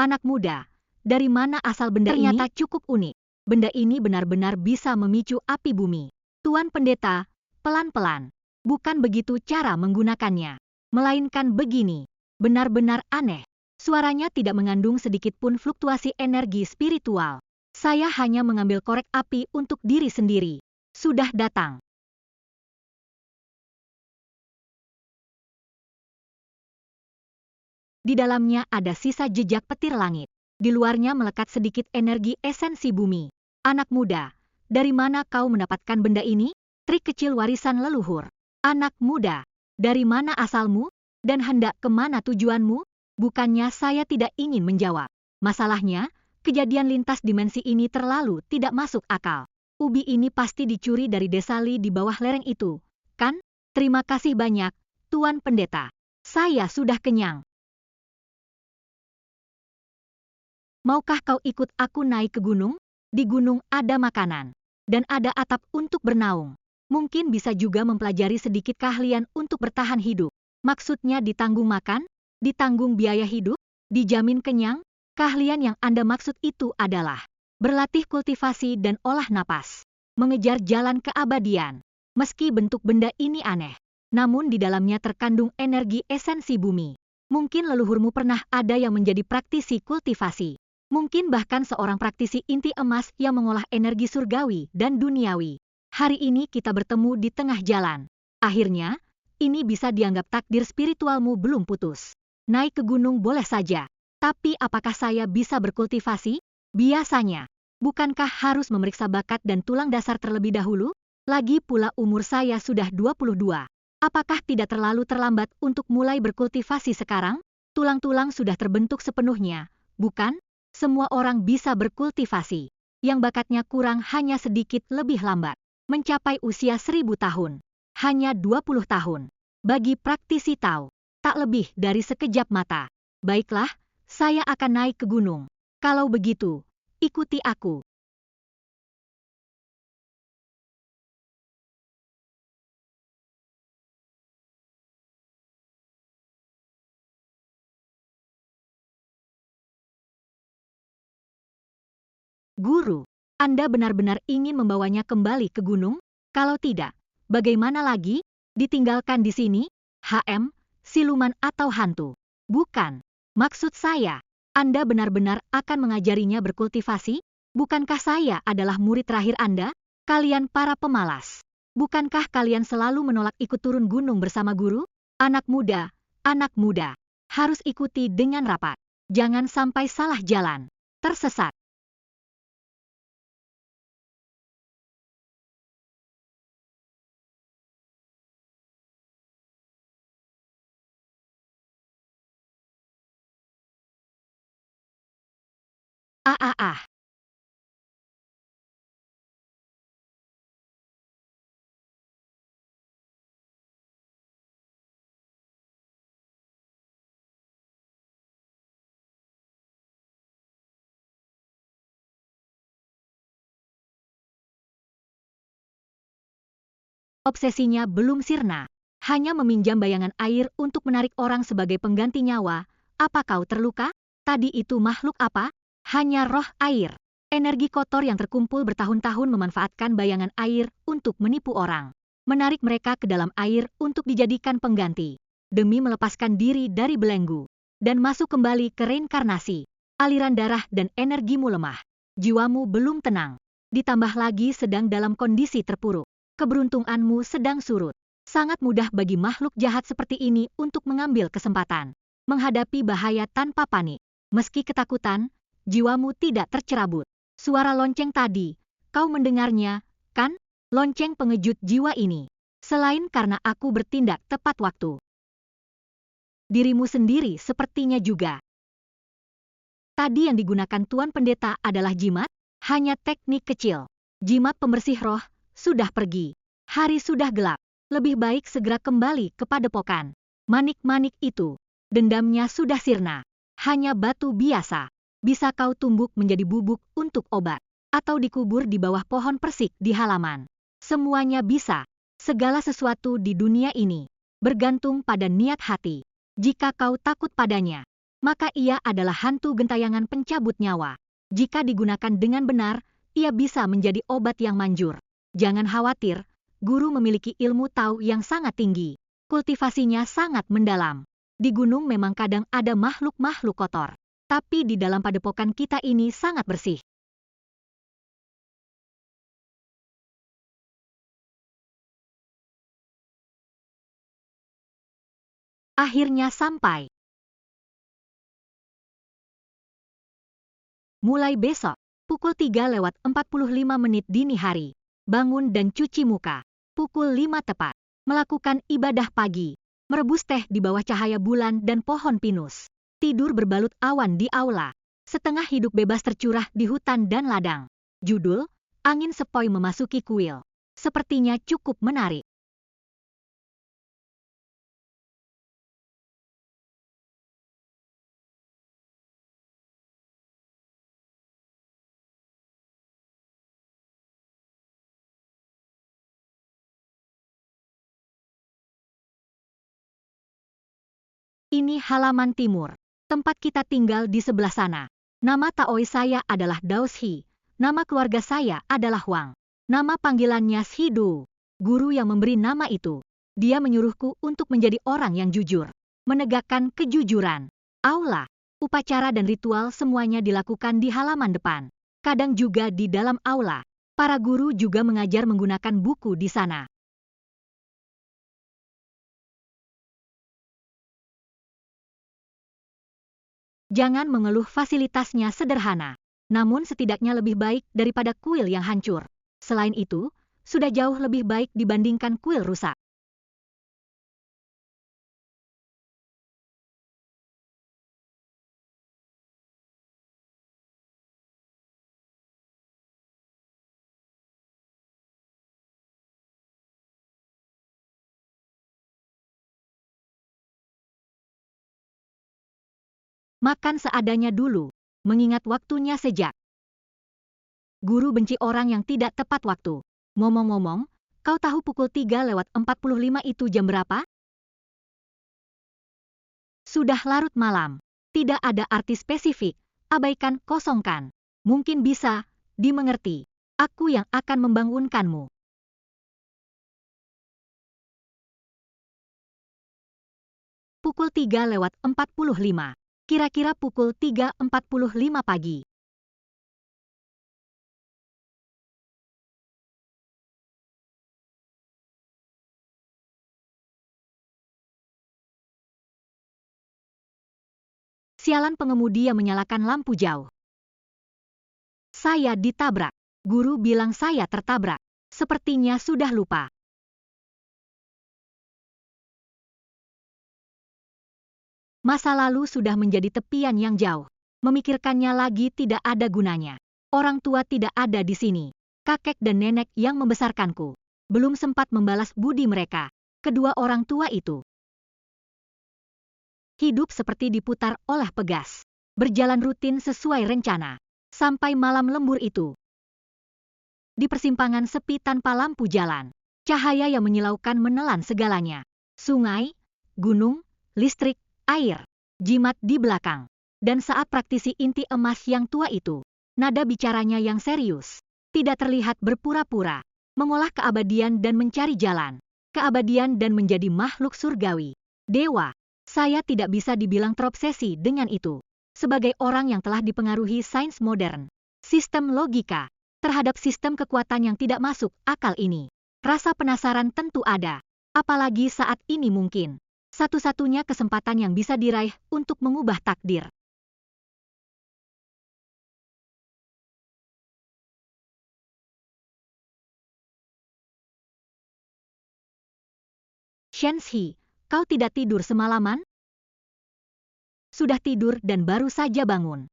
Anak muda, dari mana asal benda ini? Ternyata cukup unik. Benda ini benar-benar bisa memicu api bumi. Tuan Pendeta, pelan-pelan. Bukan begitu cara menggunakannya. Melainkan begini. Benar-benar aneh. Suaranya tidak mengandung sedikit pun fluktuasi energi spiritual. Saya hanya mengambil korek api untuk diri sendiri. Sudah datang. Di dalamnya ada sisa jejak petir langit. Di luarnya melekat sedikit energi esensi bumi. Anak muda, dari mana kau mendapatkan benda ini? Trik kecil warisan leluhur. Anak muda, dari mana asalmu? Dan hendak kemana tujuanmu? Bukannya saya tidak ingin menjawab. Masalahnya, kejadian lintas dimensi ini terlalu tidak masuk akal. Ubi ini pasti dicuri dari desa Li di bawah lereng itu, kan? Terima kasih banyak, Tuan Pendeta. Saya sudah kenyang. Maukah kau ikut aku naik ke gunung? Di gunung ada makanan, dan ada atap untuk bernaung. Mungkin bisa juga mempelajari sedikit keahlian untuk bertahan hidup. Maksudnya ditanggung makan, ditanggung biaya hidup, dijamin kenyang. Keahlian yang Anda maksud itu adalah berlatih kultivasi dan olah napas, mengejar jalan keabadian. Meski bentuk benda ini aneh, namun di dalamnya terkandung energi esensi bumi. Mungkin leluhurmu pernah ada yang menjadi praktisi kultivasi. Mungkin bahkan seorang praktisi inti emas yang mengolah energi surgawi dan duniawi. Hari ini kita bertemu di tengah jalan. Akhirnya, ini bisa dianggap takdir spiritualmu belum putus. Naik ke gunung boleh saja. Tapi apakah saya bisa berkultivasi? Biasanya. Bukankah harus memeriksa bakat dan tulang dasar terlebih dahulu? Lagi pula umur saya sudah 22. Apakah tidak terlalu terlambat untuk mulai berkultivasi sekarang? Tulang-tulang sudah terbentuk sepenuhnya, bukan? Semua orang bisa berkultivasi. Yang bakatnya kurang hanya sedikit lebih lambat. Mencapai usia 1000 tahun. Hanya 20 tahun. Bagi praktisi Tao, tak lebih dari sekejap mata. Baiklah, saya akan naik ke gunung. Kalau begitu, ikuti aku. Guru, Anda benar-benar ingin membawanya kembali ke gunung? Kalau tidak, bagaimana lagi? Ditinggalkan di sini? Siluman atau hantu? Bukan. Maksud saya, Anda benar-benar akan mengajarinya berkultivasi? Bukankah saya adalah murid terakhir Anda? Kalian para pemalas. Bukankah kalian selalu menolak ikut turun gunung bersama guru? Anak muda, harus ikuti dengan rapat. Jangan sampai salah jalan, tersesat. Ah. Obsesinya belum sirna, hanya meminjam bayangan air untuk menarik orang sebagai pengganti nyawa. Apa kau terluka? Tadi itu makhluk apa? Hanya roh air. Energi kotor yang terkumpul bertahun-tahun memanfaatkan bayangan air untuk menipu orang. Menarik mereka ke dalam air untuk dijadikan pengganti. Demi melepaskan diri dari belenggu. Dan masuk kembali ke reinkarnasi. Aliran darah dan energimu lemah. Jiwamu belum tenang. Ditambah lagi sedang dalam kondisi terpuruk. Keberuntunganmu sedang surut. Sangat mudah bagi makhluk jahat seperti ini untuk mengambil kesempatan. Menghadapi bahaya tanpa panik. Meski ketakutan, jiwamu tidak tercerabut. Suara lonceng tadi, kau mendengarnya, kan? Lonceng pengejut jiwa ini. Selain karena aku bertindak tepat waktu. Dirimu sendiri sepertinya juga. Tadi yang digunakan Tuan Pendeta adalah jimat, hanya teknik kecil. Jimat pembersih roh, sudah pergi. Hari sudah gelap. Lebih baik segera kembali ke padepokan. Manik-manik itu, dendamnya sudah sirna. Hanya batu biasa. Bisa kau tumbuk menjadi bubuk untuk obat. Atau dikubur di bawah pohon persik di halaman. Semuanya bisa. Segala sesuatu di dunia ini bergantung pada niat hati. Jika kau takut padanya, maka ia adalah hantu gentayangan pencabut nyawa. Jika digunakan dengan benar, ia bisa menjadi obat yang manjur. Jangan khawatir, guru memiliki ilmu tahu yang sangat tinggi. Kultivasinya sangat mendalam. Di gunung memang kadang ada makhluk-makhluk kotor. Tapi di dalam padepokan kita ini sangat bersih. Akhirnya sampai. Mulai besok, pukul 3:45 dini hari. Bangun dan cuci muka. Pukul 5 tepat. Melakukan ibadah pagi. Merebus teh di bawah cahaya bulan dan pohon pinus. Tidur berbalut awan di aula. Setengah hidup bebas tercurah di hutan dan ladang. Judul, Angin Sepoi Memasuki Kuil. Sepertinya cukup menarik. Ini halaman timur. Tempat kita tinggal di sebelah sana. Nama taoi saya adalah Daoshi. Nama keluarga saya adalah Wang. Nama panggilannya Shidu. Guru yang memberi nama itu. Dia menyuruhku untuk menjadi orang yang jujur. Menegakkan kejujuran. Aula, upacara dan ritual semuanya dilakukan di halaman depan. Kadang juga di dalam aula. Para guru juga mengajar menggunakan buku di sana. Jangan mengeluh, fasilitasnya sederhana. Namun setidaknya lebih baik daripada kuil yang hancur. Selain itu, sudah jauh lebih baik dibandingkan kuil rusak. Makan seadanya dulu, mengingat waktunya sejak. Guru benci orang yang tidak tepat waktu. Ngomong-ngomong, kau tahu pukul 3:45 itu jam berapa? Sudah larut malam. Tidak ada arti spesifik, abaikan, kosongkan. Mungkin bisa dimengerti. Aku yang akan membangunkanmu. Pukul 3:45. Kira-kira pukul 3:45 pagi. Sialan pengemudi yang menyalakan lampu jauh. Saya ditabrak. Guru bilang saya tertabrak. Sepertinya sudah lupa. Masa lalu sudah menjadi tepian yang jauh. Memikirkannya lagi tidak ada gunanya. Orang tua tidak ada di sini. Kakek dan nenek yang membesarkanku. Belum sempat membalas budi mereka. Kedua orang tua itu. Hidup seperti diputar oleh pegas. Berjalan rutin sesuai rencana. Sampai malam lembur itu. Di persimpangan sepi tanpa lampu jalan. Cahaya yang menyilaukan menelan segalanya. Sungai, gunung, listrik, air, jimat di belakang. Dan saat praktisi inti emas yang tua itu, nada bicaranya yang serius, tidak terlihat berpura-pura, mengolah keabadian dan mencari jalan, keabadian dan menjadi makhluk surgawi, dewa. Saya tidak bisa dibilang terobsesi dengan itu. Sebagai orang yang telah dipengaruhi sains modern, sistem logika, terhadap sistem kekuatan yang tidak masuk akal ini, rasa penasaran tentu ada, apalagi saat ini mungkin satu-satunya kesempatan yang bisa diraih untuk mengubah takdir. Shenshi, kau tidak tidur semalaman? Sudah tidur dan baru saja bangun.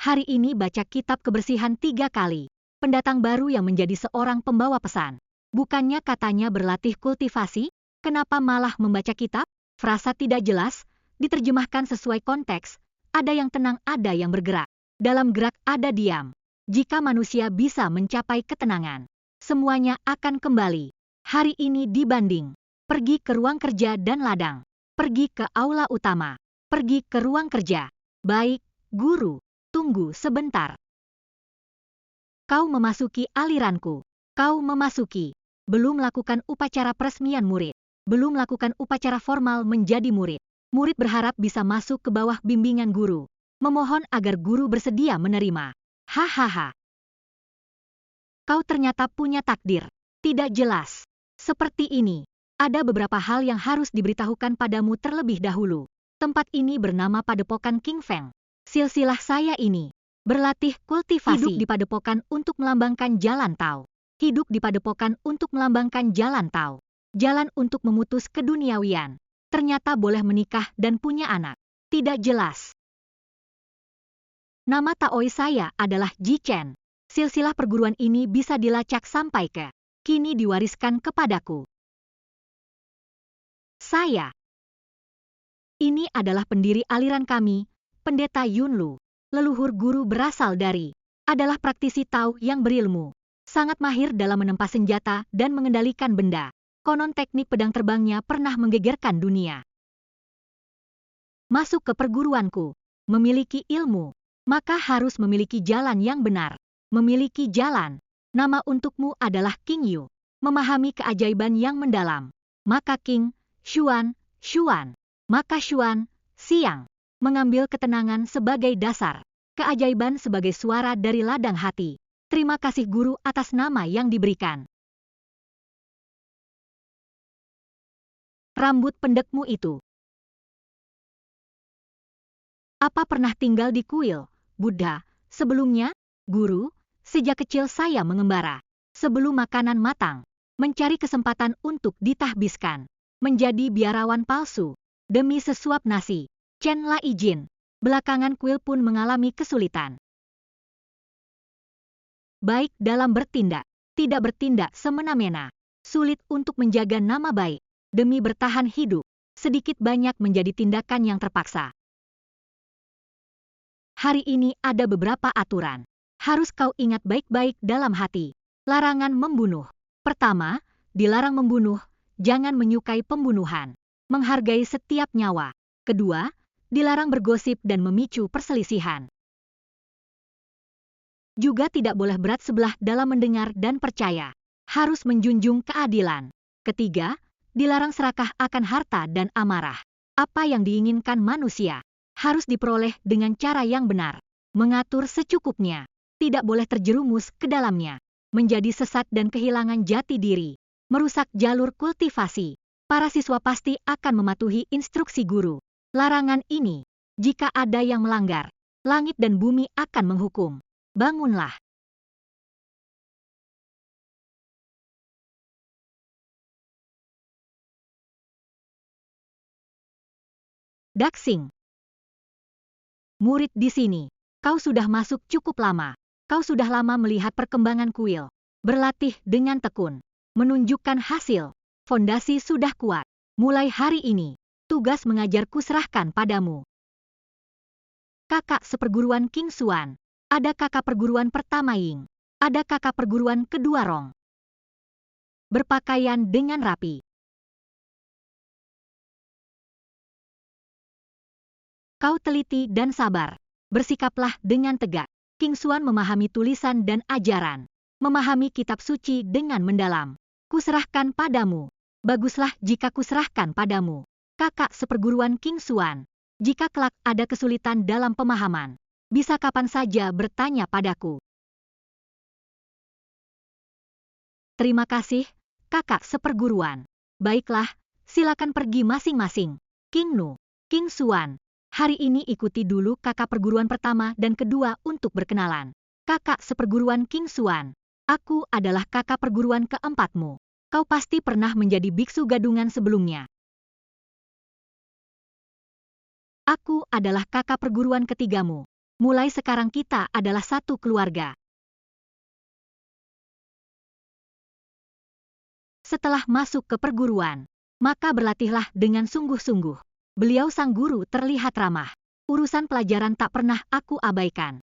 Hari ini baca kitab kebersihan 3 kali. Pendatang baru yang menjadi seorang pembawa pesan. Bukannya katanya berlatih kultivasi, kenapa malah membaca kitab? Frasa tidak jelas, diterjemahkan sesuai konteks, ada yang tenang, ada yang bergerak. Dalam gerak ada diam. Jika manusia bisa mencapai ketenangan, semuanya akan kembali. Hari ini dibanding. Pergi ke ruang kerja dan ladang. Pergi ke aula utama. Pergi ke ruang kerja. Baik, guru. Tunggu sebentar. Kau memasuki aliranku. Kau memasuki. Belum melakukan upacara peresmian murid. Belum melakukan upacara formal menjadi murid. Murid berharap bisa masuk ke bawah bimbingan guru. Memohon agar guru bersedia menerima. Hahaha. Kau ternyata punya takdir. Tidak jelas. Seperti ini. Ada beberapa hal yang harus diberitahukan padamu terlebih dahulu. Tempat ini bernama Padepokan King Feng. Silsilah saya ini berlatih kultivasi. Hidup di padepokan untuk melambangkan jalan Tao. Hidup di padepokan untuk melambangkan jalan Tao. Jalan untuk memutus keduniawian. Ternyata boleh menikah dan punya anak. Tidak jelas. Nama Taoi saya adalah Ji Chen. Silsilah perguruan ini bisa dilacak sampai ke kini diwariskan kepadaku. Saya. Ini adalah pendiri aliran kami, Pendeta Yunlu. Leluhur guru berasal dari adalah praktisi Tao yang berilmu. Sangat mahir dalam menempa senjata dan mengendalikan benda. Konon teknik pedang terbangnya pernah menggegerkan dunia. Masuk ke perguruanku. Memiliki ilmu. Maka harus memiliki jalan yang benar. Memiliki jalan. Nama untukmu adalah King Yu. Memahami keajaiban yang mendalam. Maka King, Xuan, Xuan. Maka Xuan, Siang. Mengambil ketenangan sebagai dasar. Keajaiban sebagai suara dari ladang hati. Terima kasih guru atas nama yang diberikan. Rambut pendekmu itu. Apa pernah tinggal di kuil, Buddha? Sebelumnya, guru, sejak kecil saya mengembara. Sebelum makanan matang, mencari kesempatan untuk ditahbiskan. Menjadi biarawan palsu. Demi sesuap nasi. Chen La izin. Belakangan kuil pun mengalami kesulitan. Baik dalam bertindak. Tidak bertindak semena-mena. Sulit untuk menjaga nama baik. Demi bertahan hidup. Sedikit banyak menjadi tindakan yang terpaksa. Hari ini ada beberapa aturan. Harus kau ingat baik-baik dalam hati. Larangan membunuh. Pertama, dilarang membunuh. Jangan menyukai pembunuhan. Menghargai setiap nyawa. Kedua, dilarang bergosip dan memicu perselisihan. Juga tidak boleh berat sebelah dalam mendengar dan percaya. Harus menjunjung keadilan. Ketiga, dilarang serakah akan harta dan amarah. Apa yang diinginkan manusia harus diperoleh dengan cara yang benar. Mengatur secukupnya. Tidak boleh terjerumus ke dalamnya. Menjadi sesat dan kehilangan jati diri. Merusak jalur kultivasi. Para siswa pasti akan mematuhi instruksi guru. Larangan ini, jika ada yang melanggar, langit dan bumi akan menghukum. Bangunlah. Daxing. Murid di sini, kau sudah masuk cukup lama. Kau sudah lama melihat perkembangan kuil. Berlatih dengan tekun. Menunjukkan hasil. Fondasi sudah kuat. Mulai hari ini, tugas mengajarku serahkan padamu. Kakak seperguruan King Xuan. Ada kakak perguruan pertama Ying. Ada kakak perguruan kedua Rong. Berpakaian dengan rapi. Kau teliti dan sabar. Bersikaplah dengan tegak. King Xuan memahami tulisan dan ajaran. Memahami kitab suci dengan mendalam. Kuserahkan padamu. Baguslah jika kuserahkan padamu. Kakak seperguruan King Xuan. Jika kelak ada kesulitan dalam pemahaman, bisa kapan saja bertanya padaku. Terima kasih, kakak seperguruan. Baiklah, silakan pergi masing-masing. King Nu, King Xuan. Hari ini ikuti dulu kakak perguruan pertama dan kedua untuk berkenalan. Kakak seperguruan King Xuan. Aku adalah kakak perguruan keempatmu. Kau pasti pernah menjadi biksu gadungan sebelumnya. Aku adalah kakak perguruan ketigamu. Mulai sekarang kita adalah satu keluarga. Setelah masuk ke perguruan, maka berlatihlah dengan sungguh-sungguh. Beliau sang guru terlihat ramah. Urusan pelajaran tak pernah aku abaikan.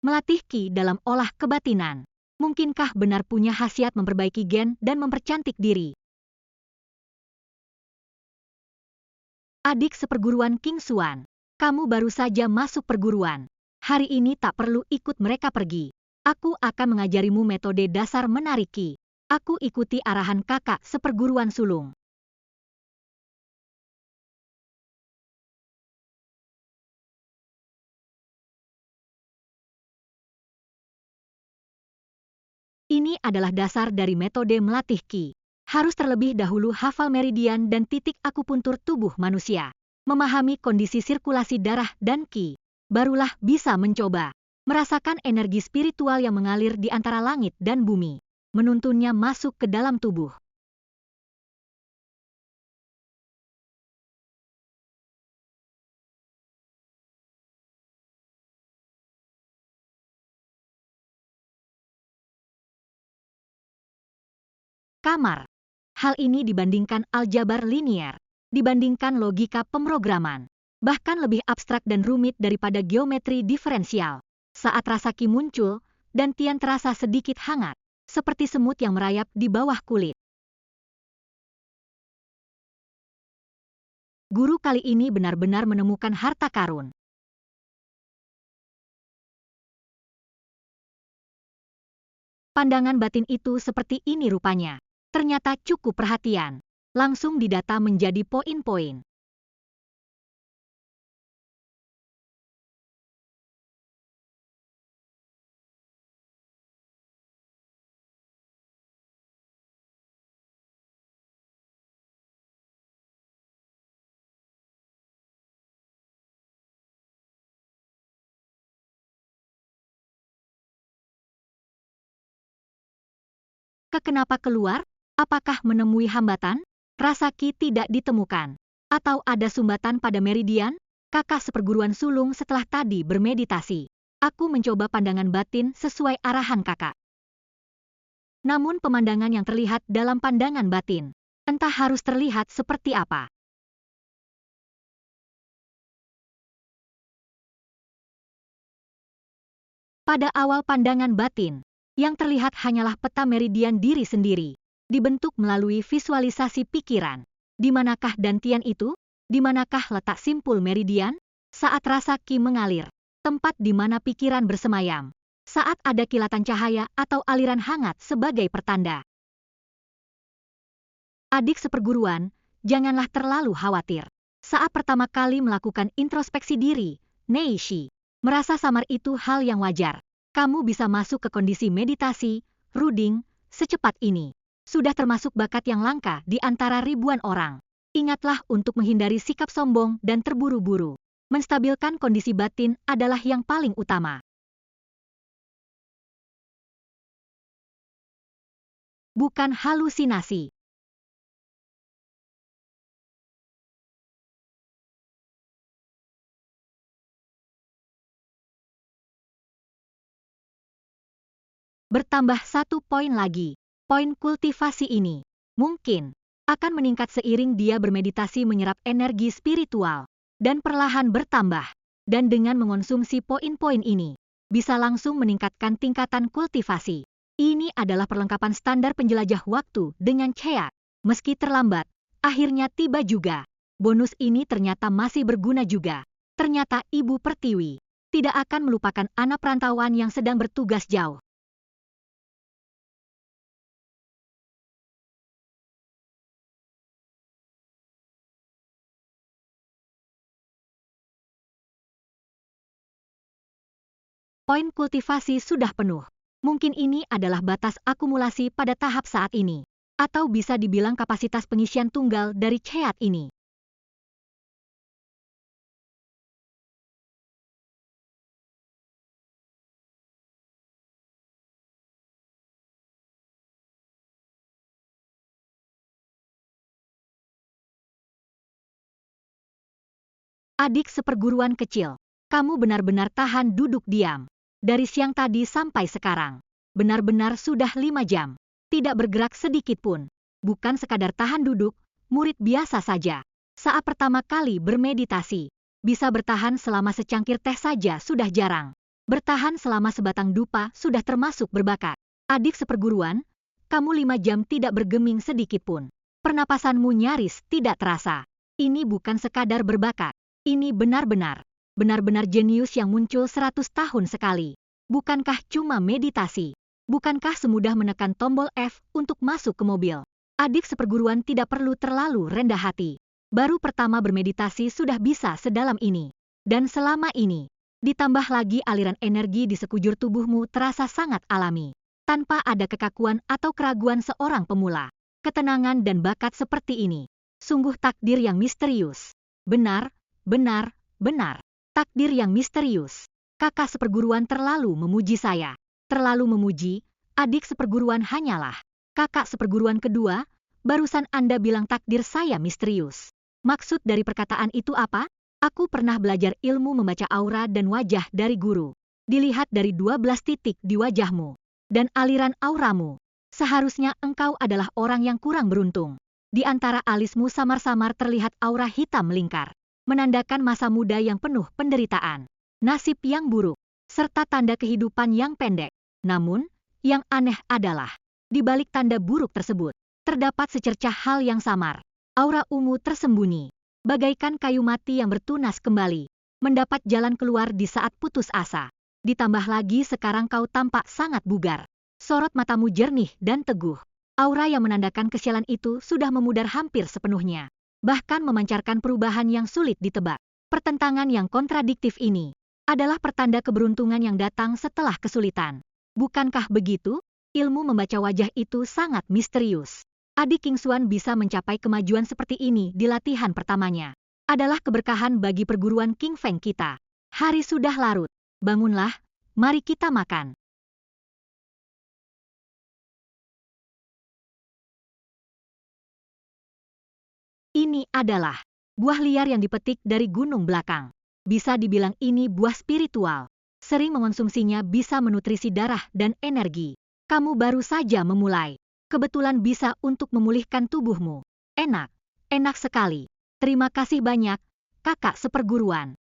Melatih Ki dalam olah kebatinan. Mungkinkah benar punya khasiat memperbaiki gen dan mempercantik diri? Adik seperguruan King Xuan, kamu baru saja masuk perguruan. Hari ini tak perlu ikut mereka pergi. Aku akan mengajarimu metode dasar menarik Ki. Aku ikuti arahan kakak seperguruan sulung. Ini adalah dasar dari metode melatih Ki. Harus terlebih dahulu hafal meridian dan titik akupuntur tubuh manusia. Memahami kondisi sirkulasi darah dan Ki. Barulah bisa mencoba. Merasakan energi spiritual yang mengalir di antara langit dan bumi. Menuntunnya masuk ke dalam tubuh. Kamar. Hal ini dibandingkan aljabar linier, dibandingkan logika pemrograman, bahkan lebih abstrak dan rumit daripada geometri diferensial. Saat rasa Ki muncul, dan Tian terasa sedikit hangat, seperti semut yang merayap di bawah kulit. Guru kali ini benar-benar menemukan harta karun. Pandangan batin itu seperti ini rupanya. Ternyata cukup perhatian. Langsung didata menjadi poin-poin. Kenapa keluar? Apakah menemui hambatan? Rasa Ki tidak ditemukan. Atau ada sumbatan pada meridian? Kakak seperguruan sulung setelah tadi bermeditasi. Aku mencoba pandangan batin sesuai arahan kakak. Namun pemandangan yang terlihat dalam pandangan batin, entah harus terlihat seperti apa. Pada awal pandangan batin, yang terlihat hanyalah peta meridian diri sendiri, dibentuk melalui visualisasi pikiran. Di manakah dantian itu? Di manakah letak simpul meridian? Saat rasa Ki mengalir, tempat di mana pikiran bersemayam. Saat ada kilatan cahaya atau aliran hangat sebagai pertanda. Adik seperguruan, janganlah terlalu khawatir. Saat pertama kali melakukan introspeksi diri, Neishi, merasa samar itu hal yang wajar. Kamu bisa masuk ke kondisi meditasi, ruding, secepat ini. Sudah termasuk bakat yang langka di antara ribuan orang. Ingatlah untuk menghindari sikap sombong dan terburu-buru. Menstabilkan kondisi batin adalah yang paling utama. Bukan halusinasi. Bertambah 1 poin lagi. Poin kultivasi ini mungkin akan meningkat seiring dia bermeditasi menyerap energi spiritual dan perlahan bertambah. Dan dengan mengonsumsi poin-poin ini, bisa langsung meningkatkan tingkatan kultivasi. Ini adalah perlengkapan standar penjelajah waktu dengan Cheat. Meski terlambat, akhirnya tiba juga. Bonus ini ternyata masih berguna juga. Ternyata Ibu Pertiwi tidak akan melupakan anak perantauan yang sedang bertugas jauh. Poin kultivasi sudah penuh. Mungkin ini adalah batas akumulasi pada tahap saat ini. Atau bisa dibilang kapasitas pengisian tunggal dari Cheat ini. Adik seperguruan kecil, kamu benar-benar tahan duduk diam. Dari siang tadi sampai sekarang. Benar-benar sudah 5 jam. Tidak bergerak sedikit pun. Bukan sekadar tahan duduk, murid biasa saja. Saat pertama kali bermeditasi, bisa bertahan selama secangkir teh saja sudah jarang. Bertahan selama sebatang dupa sudah termasuk berbakat. Adik seperguruan, kamu 5 jam tidak bergeming sedikitpun. Pernapasanmu nyaris tidak terasa. Ini bukan sekadar berbakat. Ini benar-benar jenius yang muncul 100 tahun sekali. Bukankah cuma meditasi? Bukankah semudah menekan tombol F untuk masuk ke mobil? Adik seperguruan tidak perlu terlalu rendah hati. Baru pertama bermeditasi sudah bisa sedalam ini. Dan selama ini, ditambah lagi aliran energi di sekujur tubuhmu terasa sangat alami. Tanpa ada kekakuan atau keraguan seorang pemula. Ketenangan dan bakat seperti ini. Sungguh takdir yang misterius. Benar. Takdir yang misterius. Kakak seperguruan terlalu memuji saya. Terlalu memuji, adik seperguruan hanyalah kakak seperguruan kedua. Barusan Anda bilang takdir saya misterius. Maksud dari perkataan itu apa? Aku pernah belajar ilmu membaca aura dan wajah dari guru. Dilihat dari 12 titik di wajahmu dan aliran auramu. Seharusnya engkau adalah orang yang kurang beruntung. Di antara alismu samar-samar terlihat aura hitam melingkar. Menandakan masa muda yang penuh penderitaan, nasib yang buruk, serta tanda kehidupan yang pendek. Namun, yang aneh adalah, di balik tanda buruk tersebut, terdapat secercah hal yang samar. Aura ungu tersembunyi, bagaikan kayu mati yang bertunas kembali, mendapat jalan keluar di saat putus asa. Ditambah lagi sekarang kau tampak sangat bugar. Sorot matamu jernih dan teguh. Aura yang menandakan kesialan itu sudah memudar hampir sepenuhnya. Bahkan memancarkan perubahan yang sulit ditebak. Pertentangan yang kontradiktif ini adalah pertanda keberuntungan yang datang setelah kesulitan. Bukankah begitu? Ilmu membaca wajah itu sangat misterius. Adik King Xuan bisa mencapai kemajuan seperti ini di latihan pertamanya. Adalah keberkahan bagi perguruan King Feng kita. Hari sudah larut. Bangunlah, mari kita makan. Ini adalah buah liar yang dipetik dari gunung belakang. Bisa dibilang ini buah spiritual. Sering mengonsumsinya bisa menutrisi darah dan energi. Kamu baru saja memulai. Kebetulan bisa untuk memulihkan tubuhmu. Enak sekali. Terima kasih banyak, kakak seperguruan.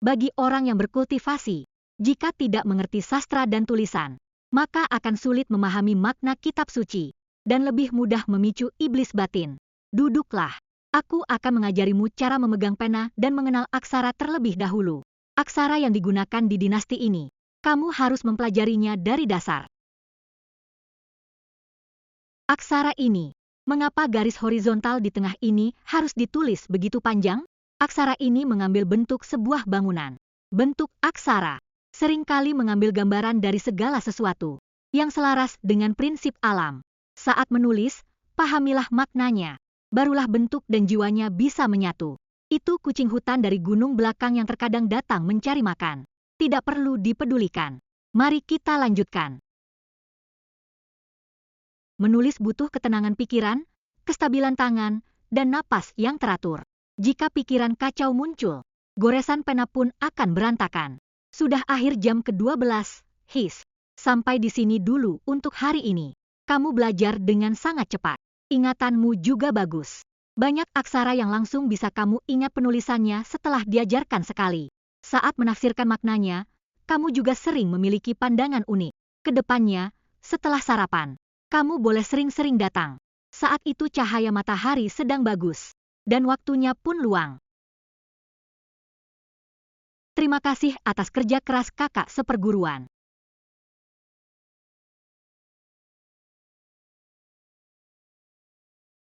Bagi orang yang berkultivasi, jika tidak mengerti sastra dan tulisan, maka akan sulit memahami makna kitab suci, dan lebih mudah memicu iblis batin. Duduklah, aku akan mengajarimu cara memegang pena dan mengenal aksara terlebih dahulu. Aksara yang digunakan di dinasti ini, kamu harus mempelajarinya dari dasar. Aksara ini, mengapa garis horizontal di tengah ini harus ditulis begitu panjang? Aksara ini mengambil bentuk sebuah bangunan. Bentuk aksara seringkali mengambil gambaran dari segala sesuatu yang selaras dengan prinsip alam. Saat menulis, pahamilah maknanya, barulah bentuk dan jiwanya bisa menyatu. Itu kucing hutan dari gunung belakang yang terkadang datang mencari makan. Tidak perlu dipedulikan. Mari kita lanjutkan. Menulis butuh ketenangan pikiran, kestabilan tangan, dan napas yang teratur. Jika pikiran kacau muncul, goresan pena pun akan berantakan. Sudah akhir jam ke-12, his. Sampai di sini dulu untuk hari ini. Kamu belajar dengan sangat cepat. Ingatanmu juga bagus. Banyak aksara yang langsung bisa kamu ingat penulisannya setelah diajarkan sekali. Saat menafsirkan maknanya, kamu juga sering memiliki pandangan unik. Kedepannya, setelah sarapan, kamu boleh sering-sering datang. Saat itu cahaya matahari sedang bagus, dan waktunya pun luang. Terima kasih atas kerja keras kakak seperguruan.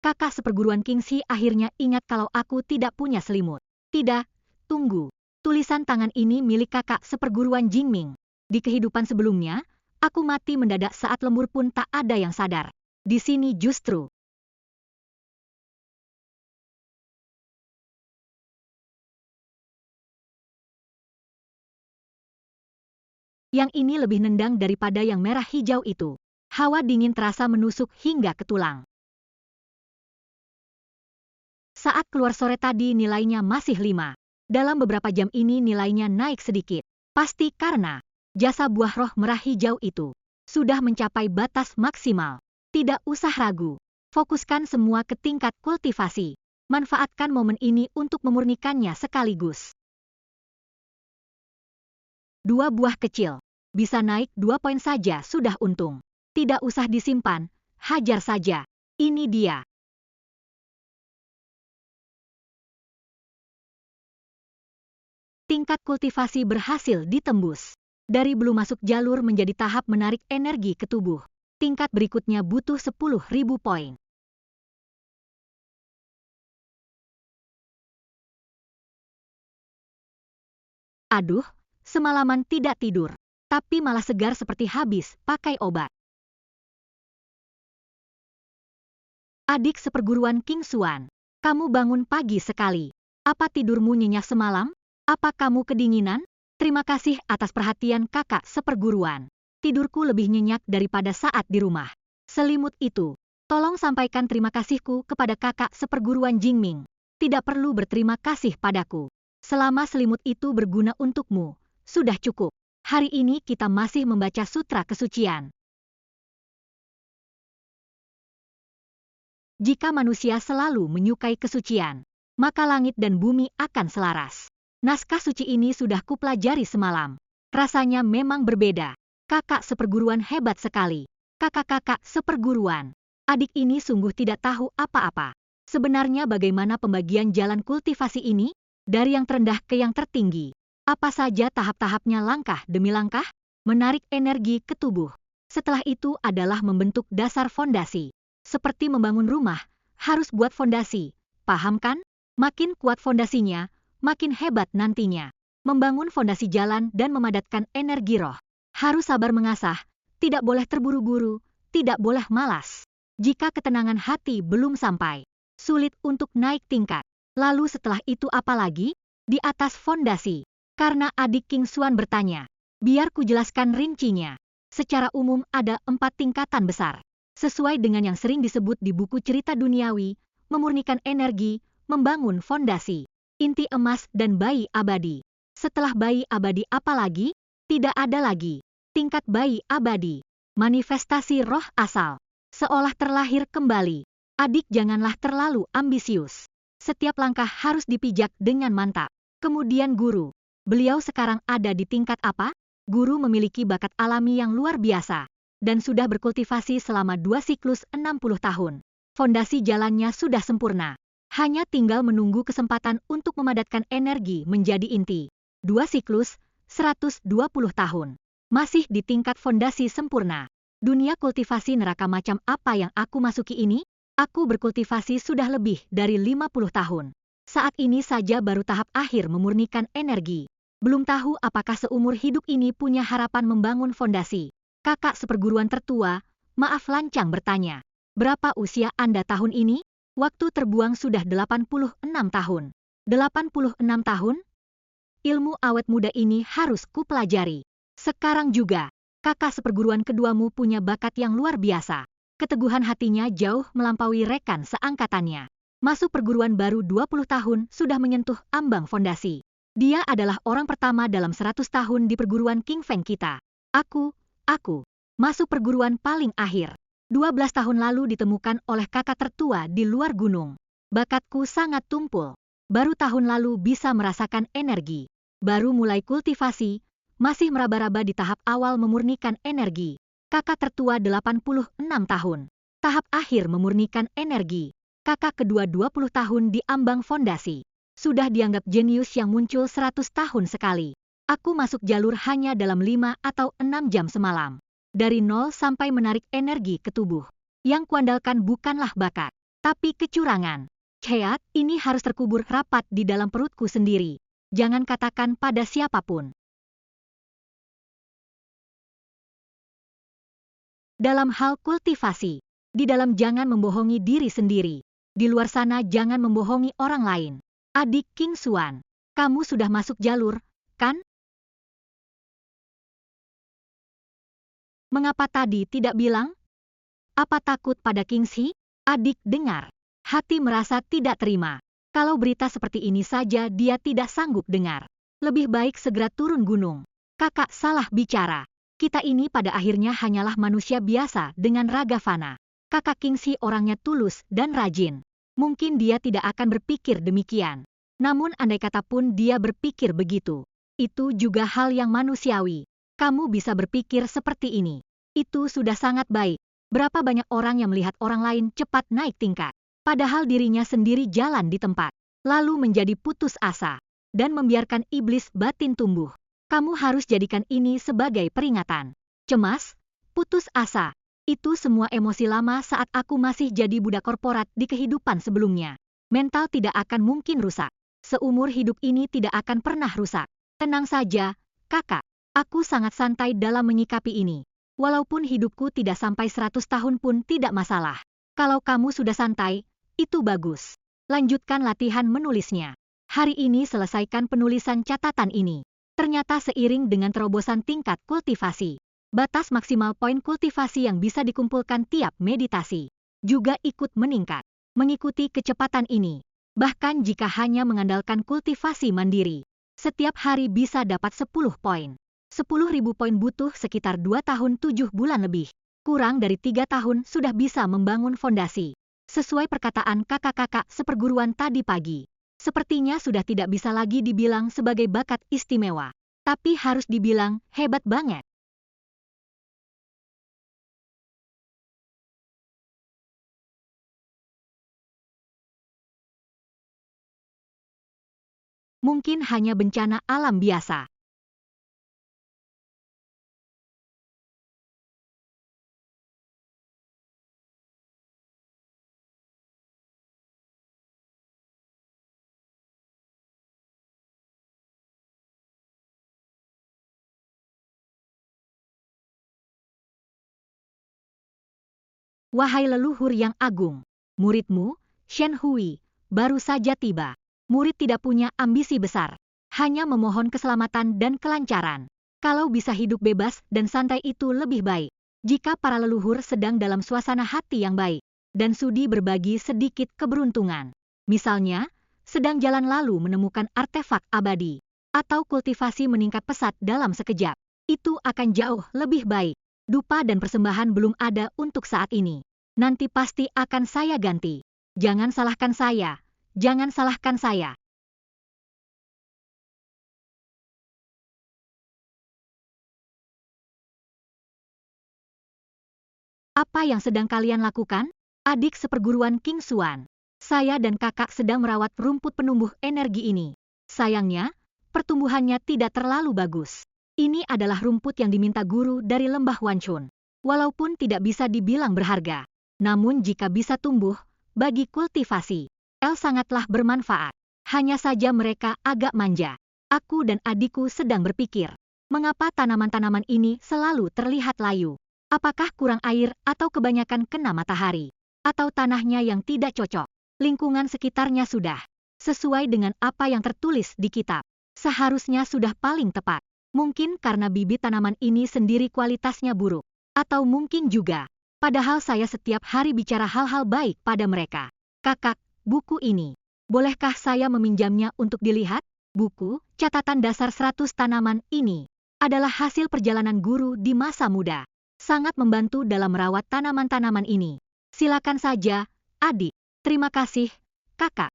Kakak seperguruan Kingxi akhirnya ingat kalau aku tidak punya selimut. Tidak, tunggu. Tulisan tangan ini milik kakak seperguruan Jingming. Di kehidupan sebelumnya, aku mati mendadak saat lembur pun tak ada yang sadar. Di sini justru. Yang ini lebih nendang daripada yang merah hijau itu. Hawa dingin terasa menusuk hingga ke tulang. Saat keluar sore tadi nilainya masih 5. Dalam beberapa jam ini nilainya naik sedikit. Pasti karena jasa buah roh merah hijau itu sudah mencapai batas maksimal. Tidak usah ragu. Fokuskan semua ke tingkat kultivasi. Manfaatkan momen ini untuk memurnikannya sekaligus. 2 buah kecil. Bisa naik 2 poin saja sudah untung. Tidak usah disimpan, hajar saja. Ini dia. Tingkat kultivasi berhasil ditembus. Dari belum masuk jalur menjadi tahap menarik energi ke tubuh. Tingkat berikutnya butuh 10.000 poin. Aduh, semalaman tidak tidur, tapi malah segar seperti habis pakai obat. Adik seperguruan King Xuan, kamu bangun pagi sekali. Apa tidurmu nyenyak semalam? Apa kamu kedinginan? Terima kasih atas perhatian kakak seperguruan. Tidurku lebih nyenyak daripada saat di rumah. Selimut itu, tolong sampaikan terima kasihku kepada kakak seperguruan Jingming. Tidak perlu berterima kasih padaku. Selama selimut itu berguna untukmu, sudah cukup. Hari ini kita masih membaca sutra kesucian. Jika manusia selalu menyukai kesucian, maka langit dan bumi akan selaras. Naskah suci ini sudah kupelajari semalam. Rasanya memang berbeda. Kakak seperguruan hebat sekali. Kakak-kakak seperguruan. Adik ini sungguh tidak tahu apa-apa. Sebenarnya bagaimana pembagian jalan kultivasi ini? Dari yang terendah ke yang tertinggi. Apa saja tahap-tahapnya langkah demi langkah? Menarik energi ke tubuh. Setelah itu adalah membentuk dasar fondasi. Seperti membangun rumah, harus buat fondasi. Paham kan? Makin kuat fondasinya, makin hebat nantinya. Membangun fondasi jalan dan memadatkan energi roh. Harus sabar mengasah, tidak boleh terburu-buru, tidak boleh malas. Jika ketenangan hati belum sampai, sulit untuk naik tingkat. Lalu setelah itu apa lagi? Di atas fondasi. Karena adik King Xuan bertanya, biar ku jelaskan rincinya. Secara umum ada 4 tingkatan besar. Sesuai dengan yang sering disebut di buku cerita duniawi, memurnikan energi, membangun fondasi, inti emas dan bayi abadi. Setelah bayi abadi apa lagi? Tidak ada lagi. Tingkat bayi abadi. Manifestasi roh asal. Seolah terlahir kembali. Adik janganlah terlalu ambisius. Setiap langkah harus dipijak dengan mantap. Kemudian guru. Beliau sekarang ada di tingkat apa? Guru memiliki bakat alami yang luar biasa. Dan sudah berkultivasi selama 2 siklus 60 tahun. Fondasi jalannya sudah sempurna. Hanya tinggal menunggu kesempatan untuk memadatkan energi menjadi inti. 2 siklus, 120 tahun. Masih di tingkat fondasi sempurna. Dunia kultivasi neraka macam apa yang aku masuki ini? Aku berkultivasi sudah lebih dari 50 tahun. Saat ini saja baru tahap akhir memurnikan energi. Belum tahu apakah seumur hidup ini punya harapan membangun fondasi. Kakak seperguruan tertua, maaf lancang bertanya. Berapa usia Anda tahun ini? Waktu terbuang sudah 86 tahun. 86 tahun? Ilmu awet muda ini harus kupelajari. Sekarang juga, kakak seperguruan keduamu punya bakat yang luar biasa. Keteguhan hatinya jauh melampaui rekan seangkatannya. Masuk perguruan baru 20 tahun sudah menyentuh ambang fondasi. Dia adalah orang pertama dalam 100 tahun di perguruan King Feng kita. Aku, masuk perguruan paling akhir. 12 tahun lalu ditemukan oleh kakak tertua di luar gunung. Bakatku sangat tumpul. Baru tahun lalu bisa merasakan energi. Baru mulai kultivasi, masih meraba-raba di tahap awal memurnikan energi. Kakak tertua 86 tahun. Tahap akhir memurnikan energi. Kakak kedua 20 tahun di ambang fondasi. Sudah dianggap jenius yang muncul 100 tahun sekali. Aku masuk jalur hanya dalam 5 atau 6 jam semalam. Dari nol sampai menarik energi ke tubuh. Yang kuandalkan bukanlah bakat, tapi kecurangan. Ceat, ini harus terkubur rapat di dalam perutku sendiri. Jangan katakan pada siapapun. Dalam hal kultivasi, di dalam jangan membohongi diri sendiri. Di luar sana jangan membohongi orang lain. Adik King Xuan, kamu sudah masuk jalur, kan? Mengapa tadi tidak bilang? Apa takut pada King Xi? Adik dengar. Hati merasa tidak terima. Kalau berita seperti ini saja dia tidak sanggup dengar. Lebih baik segera turun gunung. Kakak salah bicara. Kita ini pada akhirnya hanyalah manusia biasa dengan raga fana. Kakak King Xi orangnya tulus dan rajin. Mungkin dia tidak akan berpikir demikian. Namun andai kata pun dia berpikir begitu, itu juga hal yang manusiawi. Kamu bisa berpikir seperti ini. Itu sudah sangat baik. Berapa banyak orang yang melihat orang lain cepat naik tingkat, padahal dirinya sendiri jalan di tempat, lalu menjadi putus asa, dan membiarkan iblis batin tumbuh. Kamu harus jadikan ini sebagai peringatan. Cemas, putus asa, itu semua emosi lama saat aku masih jadi budak korporat di kehidupan sebelumnya. Mental tidak akan mungkin rusak. Seumur hidup ini tidak akan pernah rusak. Tenang saja, kakak. Aku sangat santai dalam menyikapi ini. Walaupun hidupku tidak sampai 100 tahun pun tidak masalah. Kalau kamu sudah santai, itu bagus. Lanjutkan latihan menulisnya. Hari ini selesaikan penulisan catatan ini. Ternyata seiring dengan terobosan tingkat kultivasi, batas maksimal poin kultivasi yang bisa dikumpulkan tiap meditasi juga ikut meningkat. Mengikuti kecepatan ini, bahkan jika hanya mengandalkan kultivasi mandiri, setiap hari bisa dapat 10 poin. 10.000 poin butuh sekitar 2 tahun 7 bulan lebih. Kurang dari 3 tahun sudah bisa membangun fondasi. Sesuai perkataan kakak-kakak seperguruan tadi pagi, sepertinya sudah tidak bisa lagi dibilang sebagai bakat istimewa, tapi harus dibilang hebat banget. Mungkin hanya bencana alam biasa. Wahai leluhur yang agung, muridmu, Shen Hui, baru saja tiba. Murid tidak punya ambisi besar, hanya memohon keselamatan dan kelancaran. Kalau bisa hidup bebas dan santai itu lebih baik. Jika para leluhur sedang dalam suasana hati yang baik, dan sudi berbagi sedikit keberuntungan. Misalnya, sedang jalan lalu menemukan artefak abadi, atau kultivasi meningkat pesat dalam sekejap. Itu akan jauh lebih baik. Dupa dan persembahan belum ada untuk saat ini. Nanti pasti akan saya ganti. Jangan salahkan saya. Jangan salahkan saya. Apa yang sedang kalian lakukan? Adik seperguruan King Xuan. Saya dan kakak sedang merawat rumput penumbuh energi ini. Sayangnya, pertumbuhannya tidak terlalu bagus. Ini adalah rumput yang diminta guru dari lembah Wanchun. Walaupun tidak bisa dibilang berharga, namun jika bisa tumbuh, bagi kultivasi, sangatlah bermanfaat. Hanya saja mereka agak manja. Aku dan adikku sedang berpikir, mengapa tanaman-tanaman ini selalu terlihat layu? Apakah kurang air atau kebanyakan kena matahari? Atau tanahnya yang tidak cocok? Lingkungan sekitarnya sudah sesuai dengan apa yang tertulis di kitab. Seharusnya sudah paling tepat. Mungkin karena bibit tanaman ini sendiri kualitasnya buruk. Atau mungkin juga, padahal saya setiap hari bicara hal-hal baik pada mereka. Kakak, buku ini, bolehkah saya meminjamnya untuk dilihat? Buku, catatan dasar 100 tanaman ini, adalah hasil perjalanan guru di masa muda. Sangat membantu dalam merawat tanaman-tanaman ini. Silakan saja, adik. Terima kasih, kakak.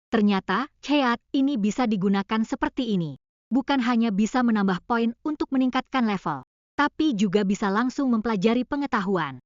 Ternyata, Cheat ini bisa digunakan seperti ini. Bukan hanya bisa menambah poin untuk meningkatkan level, tapi juga bisa langsung mempelajari pengetahuan.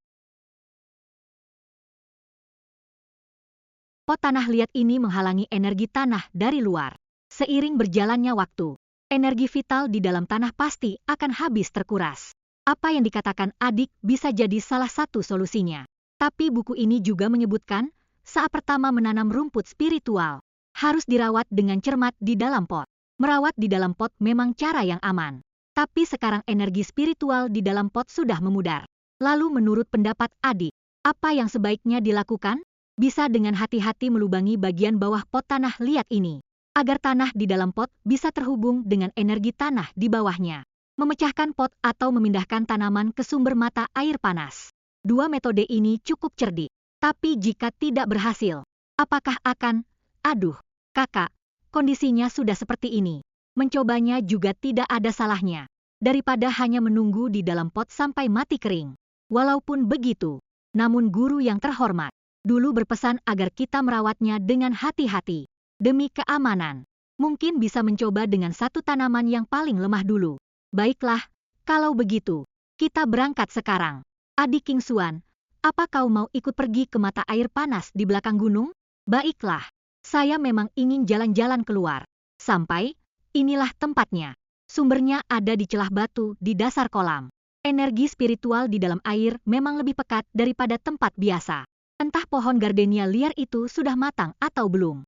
Pot tanah liat ini menghalangi energi tanah dari luar. Seiring berjalannya waktu, energi vital di dalam tanah pasti akan habis terkuras. Apa yang dikatakan adik bisa jadi salah satu solusinya. Tapi buku ini juga menyebutkan, saat pertama menanam rumput spiritual, harus dirawat dengan cermat di dalam pot. Merawat di dalam pot memang cara yang aman. Tapi sekarang energi spiritual di dalam pot sudah memudar. Lalu menurut pendapat adik, apa yang sebaiknya dilakukan? Bisa dengan hati-hati melubangi bagian bawah pot tanah liat ini, agar tanah di dalam pot bisa terhubung dengan energi tanah di bawahnya. Memecahkan pot atau memindahkan tanaman ke sumber mata air panas. Dua metode ini cukup cerdik. Tapi jika tidak berhasil, apakah akan? Aduh, kakak, kondisinya sudah seperti ini. Mencobanya juga tidak ada salahnya. Daripada hanya menunggu di dalam pot sampai mati kering. Walaupun begitu, namun guru yang terhormat dulu berpesan agar kita merawatnya dengan hati-hati. Demi keamanan, mungkin bisa mencoba dengan satu tanaman yang paling lemah dulu. Baiklah, kalau begitu, kita berangkat sekarang. Adik King Xuan, apa kau mau ikut pergi ke mata air panas di belakang gunung? Baiklah, saya memang ingin jalan-jalan keluar. Sampai, inilah tempatnya. Sumbernya ada di celah batu di dasar kolam. Energi spiritual di dalam air memang lebih pekat daripada tempat biasa. Entah pohon gardenia liar itu sudah matang atau belum.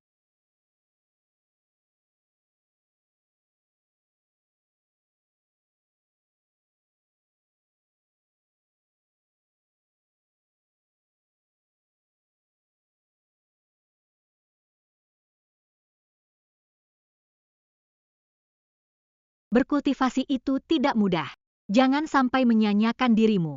Berkultivasi itu tidak mudah. Jangan sampai menyanyiakan dirimu.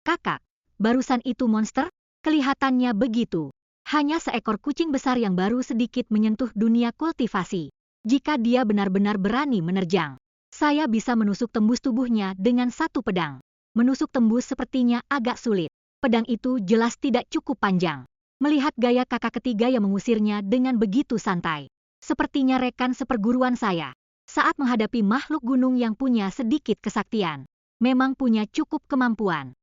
Kakak, barusan itu monster? Kelihatannya begitu. Hanya seekor kucing besar yang baru sedikit menyentuh dunia kultivasi. Jika dia benar-benar berani menerjang, saya bisa menusuk tembus tubuhnya dengan satu pedang. Menusuk tembus sepertinya agak sulit. Pedang itu jelas tidak cukup panjang. Melihat gaya kakak ketiga yang mengusirnya dengan begitu santai. Sepertinya rekan seperguruan saya. Saat menghadapi makhluk gunung yang punya sedikit kesaktian. Memang punya cukup kemampuan.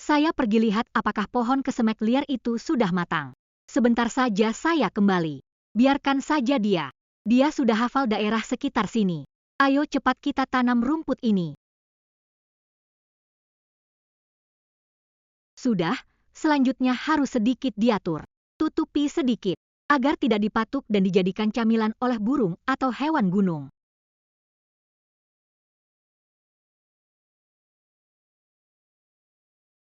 Saya pergi lihat apakah pohon kesemek liar itu sudah matang. Sebentar saja saya kembali. Biarkan saja dia. Dia sudah hafal daerah sekitar sini. Ayo cepat kita tanam rumput ini. Sudah, selanjutnya harus sedikit diatur. Tutupi sedikit, agar tidak dipatuk dan dijadikan camilan oleh burung atau hewan gunung.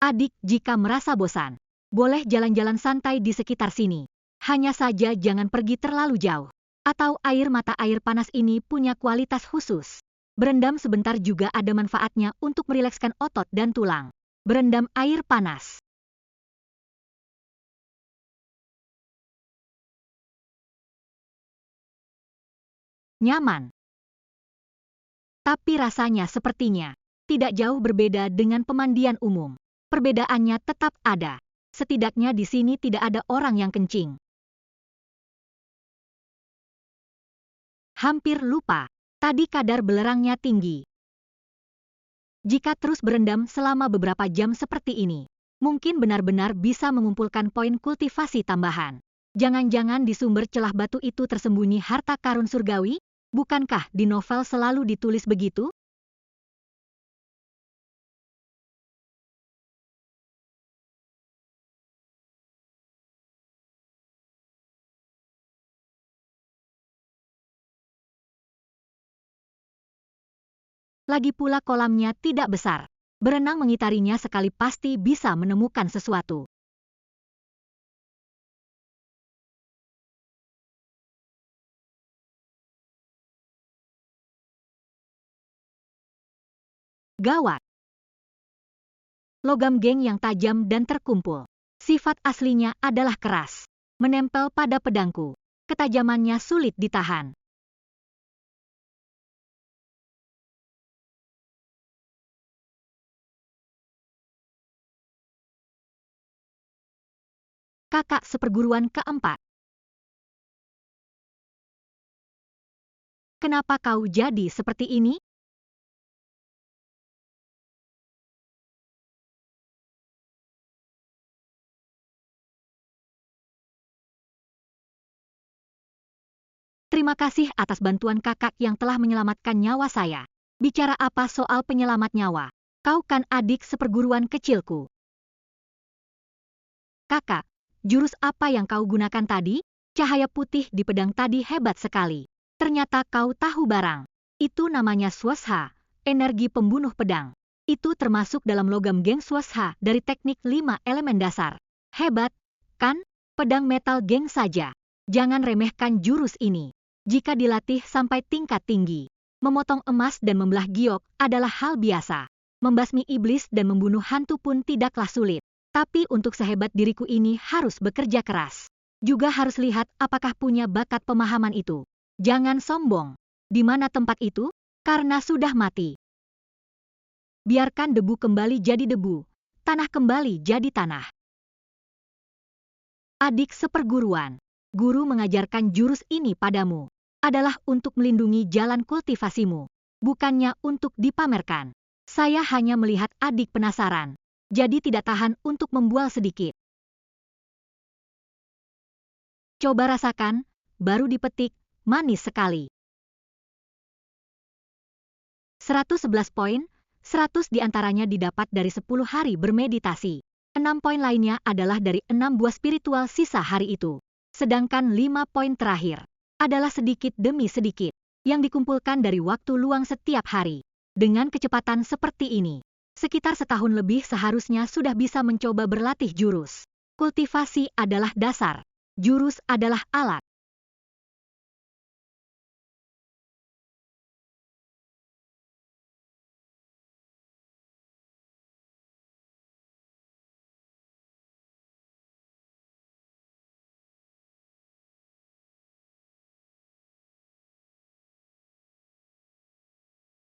Adik, jika merasa bosan, boleh jalan-jalan santai di sekitar sini. Hanya saja jangan pergi terlalu jauh. Atau air mata air panas ini punya kualitas khusus. Berendam sebentar juga ada manfaatnya untuk merilekskan otot dan tulang. Berendam air panas. Nyaman. Tapi rasanya sepertinya tidak jauh berbeda dengan pemandian umum. Perbedaannya tetap ada. Setidaknya di sini tidak ada orang yang kencing. Hampir lupa, tadi kadar belerangnya tinggi. Jika terus berendam selama beberapa jam seperti ini, mungkin benar-benar bisa mengumpulkan poin kultivasi tambahan. Jangan-jangan di sumber celah batu itu tersembunyi harta karun surgawi? Bukankah di novel selalu ditulis begitu? Lagi pula kolamnya tidak besar. Berenang mengitarinya sekali pasti bisa menemukan sesuatu. Gawat. Logam geng yang tajam dan terkumpul. Sifat aslinya adalah keras. Menempel pada pedangku. Ketajamannya sulit ditahan. Kakak seperguruan keempat. Kenapa kau jadi seperti ini? Terima kasih atas bantuan kakak yang telah menyelamatkan nyawa saya. Bicara apa soal penyelamat nyawa? Kau kan adik seperguruan kecilku. Kakak, jurus apa yang kau gunakan tadi? Cahaya putih di pedang tadi hebat sekali. Ternyata kau tahu barang. Itu namanya swasha, energi pembunuh pedang. Itu termasuk dalam logam geng swasha dari teknik 5 elemen dasar. Hebat, kan? Pedang metal geng saja. Jangan remehkan jurus ini. Jika dilatih sampai tingkat tinggi, memotong emas dan membelah giok adalah hal biasa. Membasmi iblis dan membunuh hantu pun tidaklah sulit. Tapi untuk sehebat diriku ini harus bekerja keras. Juga harus lihat apakah punya bakat pemahaman itu. Jangan sombong. Di mana tempat itu? Karena sudah mati. Biarkan debu kembali jadi debu, tanah kembali jadi tanah. Adik seperguruan, guru mengajarkan jurus ini padamu adalah untuk melindungi jalan kultivasimu, bukannya untuk dipamerkan. Saya hanya melihat adik penasaran, jadi tidak tahan untuk membual sedikit. Coba rasakan, baru dipetik, manis sekali. 111 poin, 100 diantaranya didapat dari 10 hari bermeditasi. 6 poin lainnya adalah dari 6 buah spiritual sisa hari itu. Sedangkan 5 poin terakhir adalah sedikit demi sedikit yang dikumpulkan dari waktu luang setiap hari. Dengan kecepatan seperti ini, sekitar setahun lebih seharusnya sudah bisa mencoba berlatih jurus. Kultivasi adalah dasar, jurus adalah alat.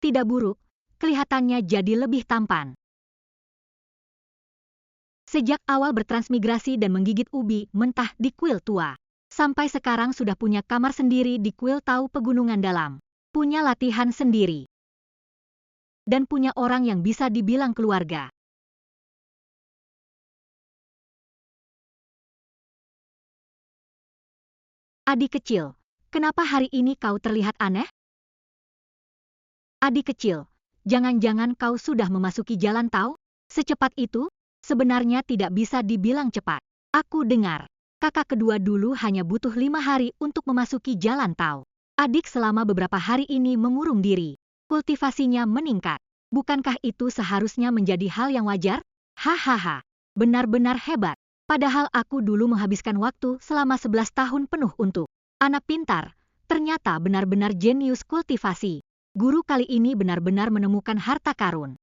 Tidak buruk, kelihatannya jadi lebih tampan. Sejak awal bertransmigrasi dan menggigit ubi mentah di kuil tua, sampai sekarang sudah punya kamar sendiri di kuil Tau Pegunungan Dalam, punya latihan sendiri, dan punya orang yang bisa dibilang keluarga. Adik kecil, kenapa hari ini kau terlihat aneh? Adik kecil, jangan-jangan kau sudah memasuki jalan Tau? Secepat itu? Sebenarnya tidak bisa dibilang cepat. Aku dengar, kakak kedua dulu hanya butuh 5 hari untuk memasuki jalan Tau. Adik selama beberapa hari ini mengurung diri. Kultivasinya meningkat. Bukankah itu seharusnya menjadi hal yang wajar? Hahaha, benar-benar hebat. Padahal aku dulu menghabiskan waktu selama 11 tahun penuh untuk anak pintar. Ternyata benar-benar jenius kultivasi. Guru kali ini benar-benar menemukan harta karun.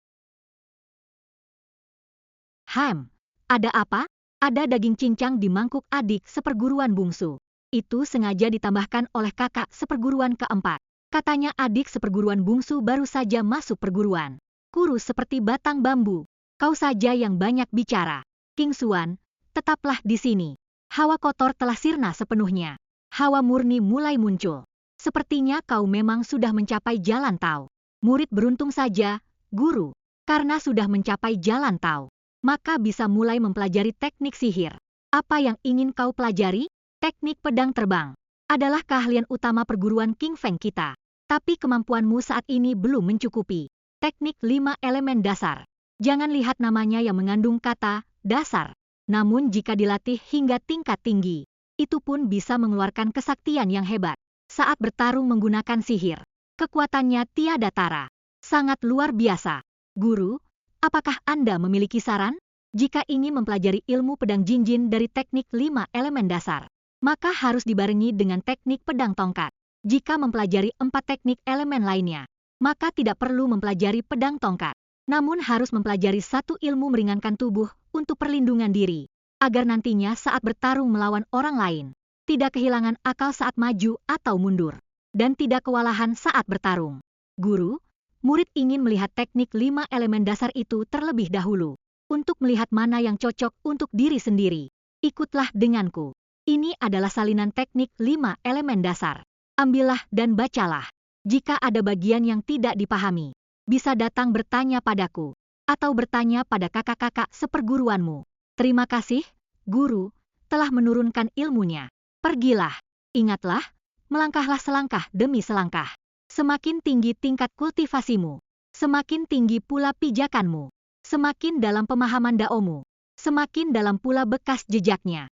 Ada apa? Ada daging cincang di mangkuk adik seperguruan bungsu. Itu sengaja ditambahkan oleh kakak seperguruan keempat. Katanya adik seperguruan bungsu baru saja masuk perguruan. Kurus seperti batang bambu. Kau saja yang banyak bicara. King Xuan, tetaplah di sini. Hawa kotor telah sirna sepenuhnya. Hawa murni mulai muncul. Sepertinya kau memang sudah mencapai jalan Tau. Murid beruntung saja, guru, karena sudah mencapai jalan Tau, maka bisa mulai mempelajari teknik sihir. Apa yang ingin kau pelajari? Teknik pedang terbang adalah keahlian utama perguruan King Feng kita. Tapi kemampuanmu saat ini belum mencukupi. Teknik 5 elemen dasar. Jangan lihat namanya yang mengandung kata dasar. Namun jika dilatih hingga tingkat tinggi, itu pun bisa mengeluarkan kesaktian yang hebat. Saat bertarung menggunakan sihir, kekuatannya tiada tara. Sangat luar biasa. Guru, apakah Anda memiliki saran? Jika ingin mempelajari ilmu pedang jinjin dari teknik 5 elemen dasar, maka harus dibarengi dengan teknik pedang tongkat. Jika mempelajari 4 teknik elemen lainnya, maka tidak perlu mempelajari pedang tongkat. Namun harus mempelajari satu ilmu meringankan tubuh untuk perlindungan diri, agar nantinya saat bertarung melawan orang lain, tidak kehilangan akal saat maju atau mundur, dan tidak kewalahan saat bertarung. Guru, murid ingin melihat teknik 5 elemen dasar itu terlebih dahulu, untuk melihat mana yang cocok untuk diri sendiri. Ikutlah denganku. Ini adalah salinan teknik 5 elemen dasar. Ambillah dan bacalah. Jika ada bagian yang tidak dipahami, bisa datang bertanya padaku, atau bertanya pada kakak-kakak seperguruanmu. Terima kasih, guru, telah menurunkan ilmunya. Pergilah, ingatlah, melangkahlah selangkah demi selangkah. Semakin tinggi tingkat kultivasimu, semakin tinggi pula pijakanmu, semakin dalam pemahaman daomu, semakin dalam pula bekas jejaknya.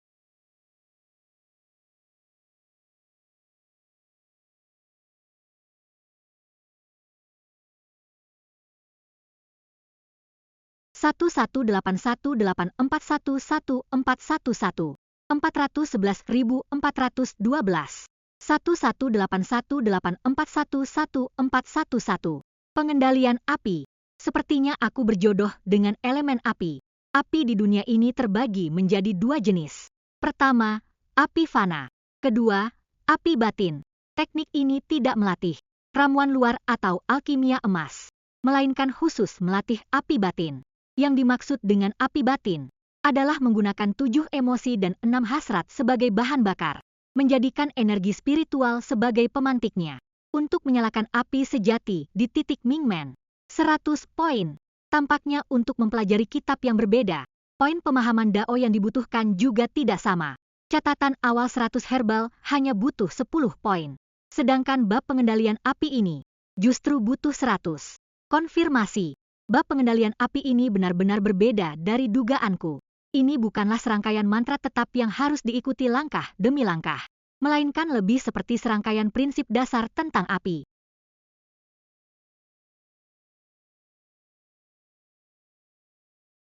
Satu 11818411411 411.412 11818411411. Pengendalian api. Sepertinya aku berjodoh dengan elemen api. Api di dunia ini terbagi menjadi 2 jenis. Pertama, api fana. Kedua, api batin. Teknik ini tidak melatih ramuan luar atau alkimia emas, melainkan khusus melatih api batin. Yang dimaksud dengan api batin adalah menggunakan 7 emosi dan 6 hasrat sebagai bahan bakar, menjadikan energi spiritual sebagai pemantiknya, untuk menyalakan api sejati di titik Mingmen. 100 poin. Tampaknya untuk mempelajari kitab yang berbeda, poin pemahaman Dao yang dibutuhkan juga tidak sama. Catatan awal 100 herbal hanya butuh 10 poin. Sedangkan bab pengendalian api ini justru butuh 100. Konfirmasi. Bab pengendalian api ini benar-benar berbeda dari dugaanku. Ini bukanlah serangkaian mantra tetap yang harus diikuti langkah demi langkah, melainkan lebih seperti serangkaian prinsip dasar tentang api.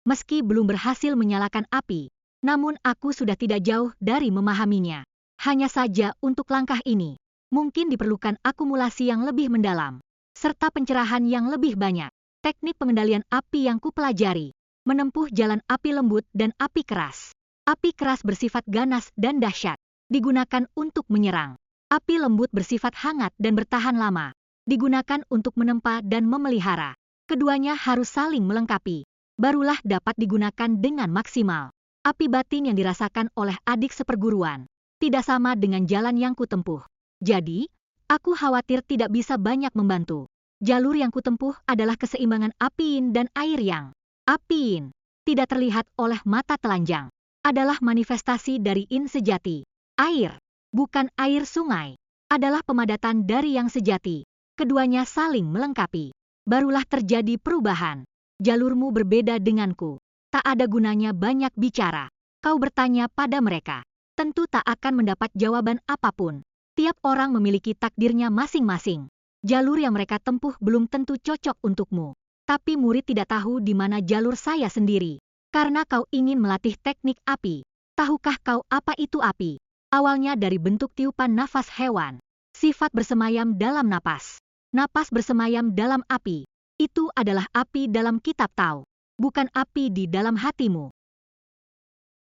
Meski belum berhasil menyalakan api, namun aku sudah tidak jauh dari memahaminya. Hanya saja untuk langkah ini, mungkin diperlukan akumulasi yang lebih mendalam, serta pencerahan yang lebih banyak. Teknik pengendalian api yang kupelajari, menempuh jalan api lembut dan api keras. Api keras bersifat ganas dan dahsyat, digunakan untuk menyerang. Api lembut bersifat hangat dan bertahan lama, digunakan untuk menempa dan memelihara. Keduanya harus saling melengkapi, barulah dapat digunakan dengan maksimal. Api batin yang dirasakan oleh adik seperguruan tidak sama dengan jalan yang kutempuh. Jadi, aku khawatir tidak bisa banyak membantu. Jalur yang kutempuh adalah keseimbangan api yin dan air yang. Api yin tidak terlihat oleh mata telanjang, adalah manifestasi dari yin sejati. Air, bukan air sungai, adalah pemadatan dari yang sejati. Keduanya saling melengkapi, barulah terjadi perubahan. Jalurmu berbeda denganku. Tak ada gunanya banyak bicara. Kau bertanya pada mereka, tentu tak akan mendapat jawaban apapun. Tiap orang memiliki takdirnya masing-masing. Jalur yang mereka tempuh belum tentu cocok untukmu. Tapi murid tidak tahu di mana jalur saya sendiri. Karena kau ingin melatih teknik api. Tahukah kau apa itu api? Awalnya dari bentuk tiupan nafas hewan. Sifat bersemayam dalam napas. Napas bersemayam dalam api. Itu adalah api dalam kitab Tao, bukan api di dalam hatimu.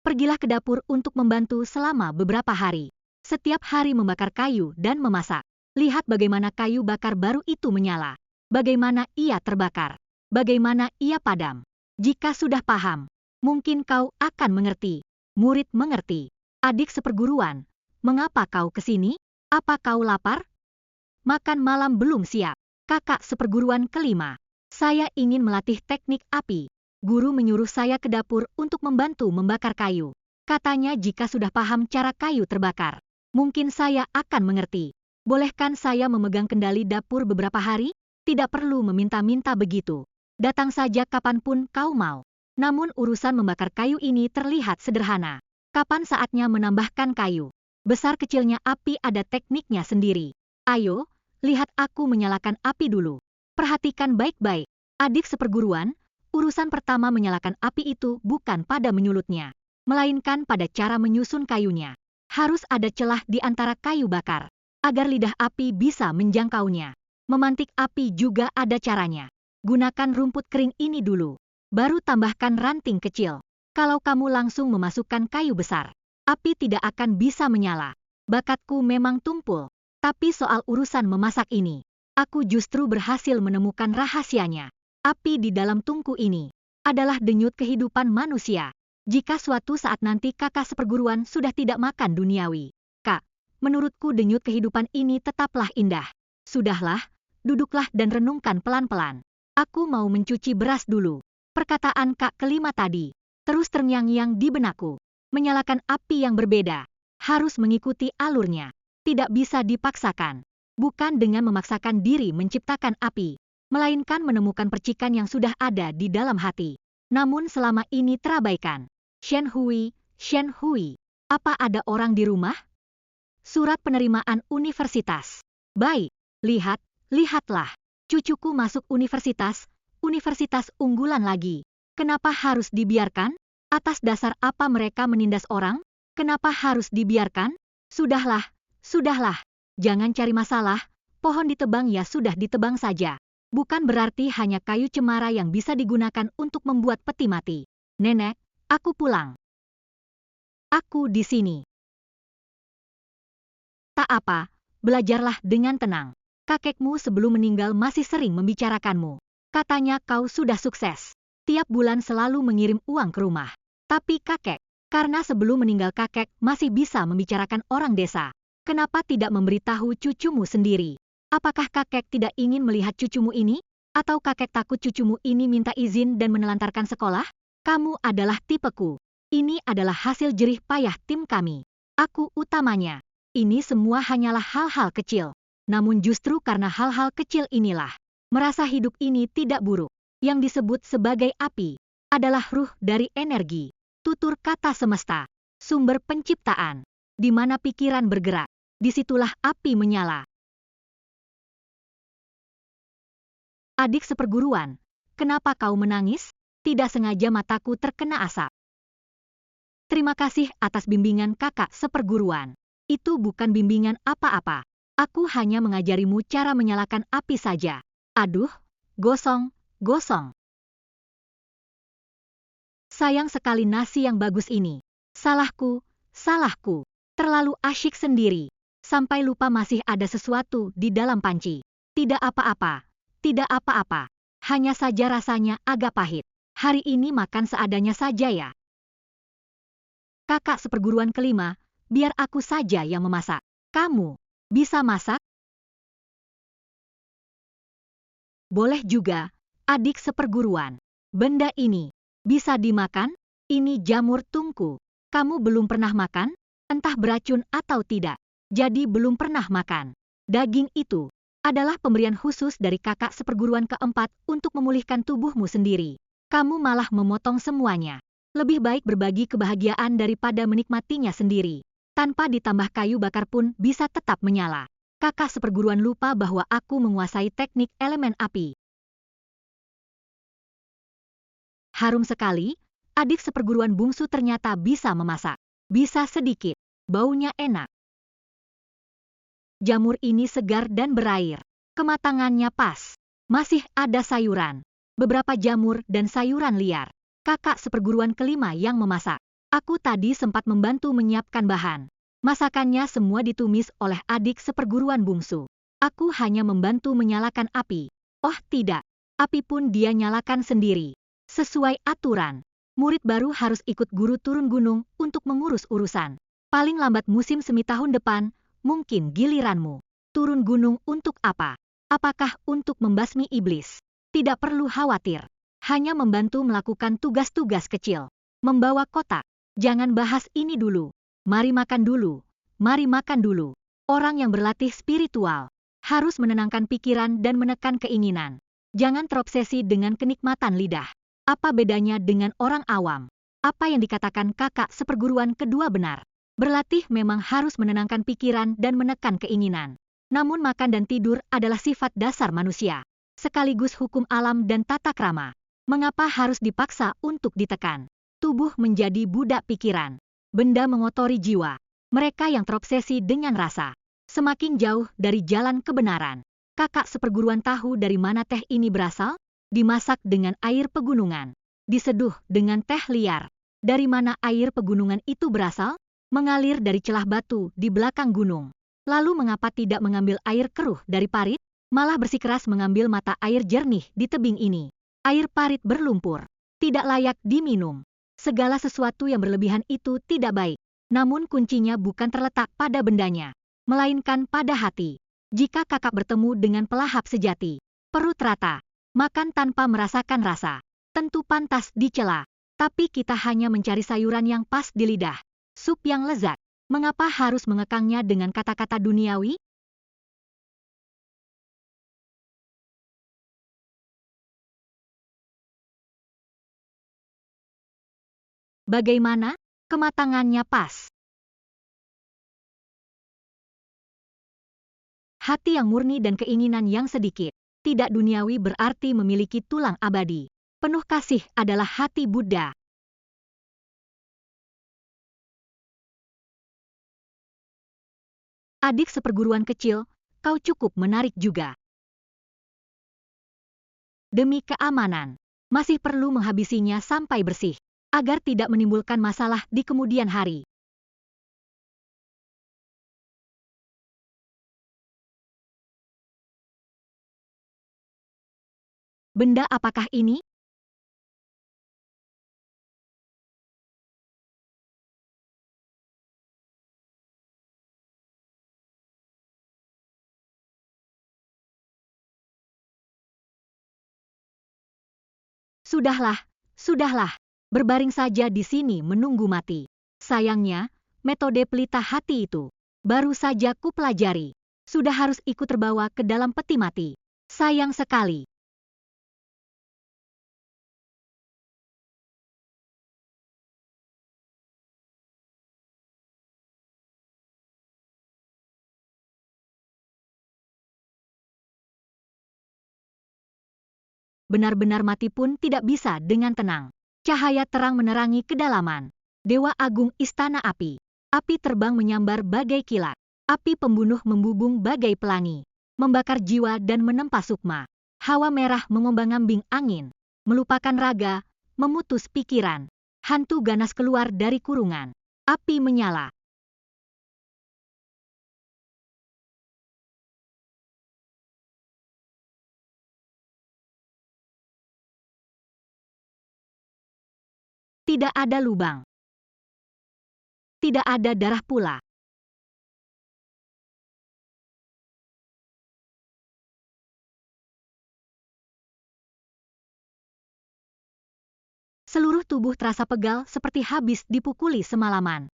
Pergilah ke dapur untuk membantu selama beberapa hari. Setiap hari membakar kayu dan memasak. Lihat bagaimana kayu bakar baru itu menyala. Bagaimana ia terbakar. Bagaimana ia padam. Jika sudah paham, mungkin kau akan mengerti. Murid mengerti. Adik seperguruan, mengapa kau ke sini? Apa kau lapar? Makan malam belum siap. Kakak seperguruan kelima. Saya ingin melatih teknik api. Guru menyuruh saya ke dapur untuk membantu membakar kayu. Katanya jika sudah paham cara kayu terbakar, mungkin saya akan mengerti. Bolehkan saya memegang kendali dapur beberapa hari? Tidak perlu meminta-minta begitu. Datang saja kapanpun kau mau. Namun urusan membakar kayu ini terlihat sederhana. Kapan saatnya menambahkan kayu? Besar kecilnya api ada tekniknya sendiri. Ayo, lihat aku menyalakan api dulu. Perhatikan baik-baik. Adik seperguruan, urusan pertama menyalakan api itu bukan pada menyulutnya, melainkan pada cara menyusun kayunya. Harus ada celah di antara kayu bakar, agar lidah api bisa menjangkaunya. Memantik api juga ada caranya. Gunakan rumput kering ini dulu, baru tambahkan ranting kecil. Kalau kamu langsung memasukkan kayu besar, api tidak akan bisa menyala. Bakatku memang tumpul, tapi soal urusan memasak ini, aku justru berhasil menemukan rahasianya. Api di dalam tungku ini adalah denyut kehidupan manusia. Jika suatu saat nanti kakak seperguruan sudah tidak makan duniawi, Kak, menurutku denyut kehidupan ini tetaplah indah. Sudahlah, duduklah dan renungkan pelan-pelan. Aku mau mencuci beras dulu. Perkataan Kak kelima tadi terus terngiang-ngiang di benakku. Menyalakan api yang berbeda harus mengikuti alurnya. Tidak bisa dipaksakan. Bukan dengan memaksakan diri menciptakan api, melainkan menemukan percikan yang sudah ada di dalam hati. Namun selama ini terabaikan. Shen Hui, apa ada orang di rumah? Surat penerimaan universitas. Baik, lihatlah. Cucuku masuk universitas unggulan lagi. Kenapa harus dibiarkan? Atas dasar apa mereka menindas orang? Kenapa harus dibiarkan? Sudahlah. Jangan cari masalah. Pohon ditebang ya sudah ditebang saja. Bukan berarti hanya kayu cemara yang bisa digunakan untuk membuat peti mati. Nenek, aku pulang. Aku di sini. Tak apa, belajarlah dengan tenang. Kakekmu sebelum meninggal masih sering membicarakanmu. Katanya kau sudah sukses. Tiap bulan selalu mengirim uang ke rumah. Tapi kakek, karena sebelum meninggal kakek masih bisa membicarakan orang desa. Kenapa tidak memberitahu cucumu sendiri? Apakah kakek tidak ingin melihat cucumu ini? Atau kakek takut cucumu ini minta izin dan menelantarkan sekolah? Kamu adalah tipeku. Ini adalah hasil jerih payah tim kami. Aku utamanya. Ini semua hanyalah hal-hal kecil. Namun justru karena hal-hal kecil inilah, merasa hidup ini tidak buruk. Yang disebut sebagai api, adalah ruh dari energi. Tutur kata semesta, sumber penciptaan. Di mana pikiran bergerak, disitulah api menyala. Adik seperguruan, kenapa kau menangis? Tidak sengaja mataku terkena asap. Terima kasih atas bimbingan kakak seperguruan. Itu bukan bimbingan apa-apa. Aku hanya mengajarimu cara menyalakan api saja. Aduh, gosong, gosong. Sayang sekali nasi yang bagus ini. Salahku, salahku. Terlalu asyik sendiri. Sampai lupa masih ada sesuatu di dalam panci. Tidak apa-apa, tidak apa-apa. Hanya saja rasanya agak pahit. Hari ini makan seadanya saja ya. Kakak seperguruan kelima, biar aku saja yang memasak. Kamu bisa masak? Boleh juga, adik seperguruan. Benda ini bisa dimakan? Ini jamur tungku. Kamu belum pernah makan? Entah beracun atau tidak. Jadi belum pernah makan. Daging itu adalah pemberian khusus dari kakak seperguruan keempat untuk memulihkan tubuhmu sendiri. Kamu malah memotong semuanya. Lebih baik berbagi kebahagiaan daripada menikmatinya sendiri. Tanpa ditambah kayu bakar pun bisa tetap menyala. Kakak seperguruan lupa bahwa aku menguasai teknik elemen api. Harum sekali, adik seperguruan bungsu ternyata bisa memasak. Bisa sedikit, baunya enak. Jamur ini segar dan berair. Kematangannya pas. Masih ada sayuran. Beberapa jamur dan sayuran liar. Kakak seperguruan kelima yang memasak. Aku tadi sempat membantu menyiapkan bahan. Masakannya semua ditumis oleh adik seperguruan bungsu. Aku hanya membantu menyalakan api. Oh tidak, api pun dia nyalakan sendiri. Sesuai aturan, murid baru harus ikut guru turun gunung untuk mengurus urusan. Paling lambat musim semi tahun depan, mungkin giliranmu. Turun gunung untuk apa? Apakah untuk membasmi iblis? Tidak perlu khawatir. Hanya membantu melakukan tugas-tugas kecil. Membawa kotak. Jangan bahas ini dulu. Mari makan dulu. Mari makan dulu. Orang yang berlatih spiritual harus menenangkan pikiran dan menekan keinginan. Jangan terobsesi dengan kenikmatan lidah. Apa bedanya dengan orang awam? Apa yang dikatakan kakak seperguruan kedua benar. Berlatih memang harus menenangkan pikiran dan menekan keinginan. Namun makan dan tidur adalah sifat dasar manusia. Sekaligus hukum alam dan tata krama. Mengapa harus dipaksa untuk ditekan? Tubuh menjadi budak pikiran. Benda mengotori jiwa. Mereka yang terobsesi dengan rasa. Semakin jauh dari jalan kebenaran. Kakak seperguruan tahu dari mana teh ini berasal? Dimasak dengan air pegunungan. Diseduh dengan teh liar. Dari mana air pegunungan itu berasal? Mengalir dari celah batu di belakang gunung. Lalu mengapa tidak mengambil air keruh dari parit? Malah bersikeras mengambil mata air jernih di tebing ini. Air parit berlumpur. Tidak layak diminum. Segala sesuatu yang berlebihan itu tidak baik. Namun kuncinya bukan terletak pada bendanya, melainkan pada hati. Jika kakak bertemu dengan pelahap sejati, perut rata, makan tanpa merasakan rasa, tentu pantas dicela. Tapi kita hanya mencari sayuran yang pas di lidah, sup yang lezat. Mengapa harus mengekangnya dengan kata-kata duniawi? Bagaimana? Kematangannya pas. Hati yang murni dan keinginan yang sedikit. Tidak duniawi berarti memiliki tulang abadi. Penuh kasih adalah hati Buddha. Adik seperguruan kecil, kau cukup menarik juga. Demi keamanan, masih perlu menghabisinya sampai bersih, agar tidak menimbulkan masalah di kemudian hari. Benda apakah ini? Sudahlah, sudahlah. Berbaring saja di sini menunggu mati. Sayangnya, metode pelita hati itu baru saja kupelajari. Sudah harus ikut terbawa ke dalam peti mati. Sayang sekali. Benar-benar mati pun tidak bisa dengan tenang. Cahaya terang menerangi kedalaman. Dewa Agung Istana Api. Api terbang menyambar bagai kilat. Api pembunuh membubung bagai pelangi. Membakar jiwa dan menempa sukma. Hawa merah mengombang-ambing angin. Melupakan raga, memutus pikiran. Hantu ganas keluar dari kurungan. Api menyala. Tidak ada lubang. Tidak ada darah pula. Seluruh tubuh terasa pegal seperti habis dipukuli semalaman.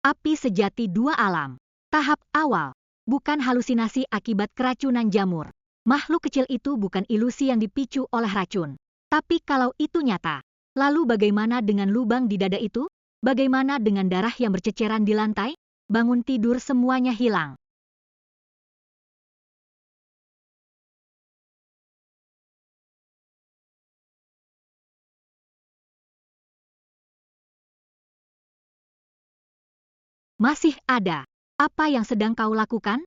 Api sejati dua alam. Tahap awal. Bukan halusinasi akibat keracunan jamur. Makhluk kecil itu bukan ilusi yang dipicu oleh racun. Tapi kalau itu nyata, lalu bagaimana dengan lubang di dada itu? Bagaimana dengan darah yang berceceran di lantai? Bangun tidur semuanya hilang. Masih ada. Apa yang sedang kau lakukan?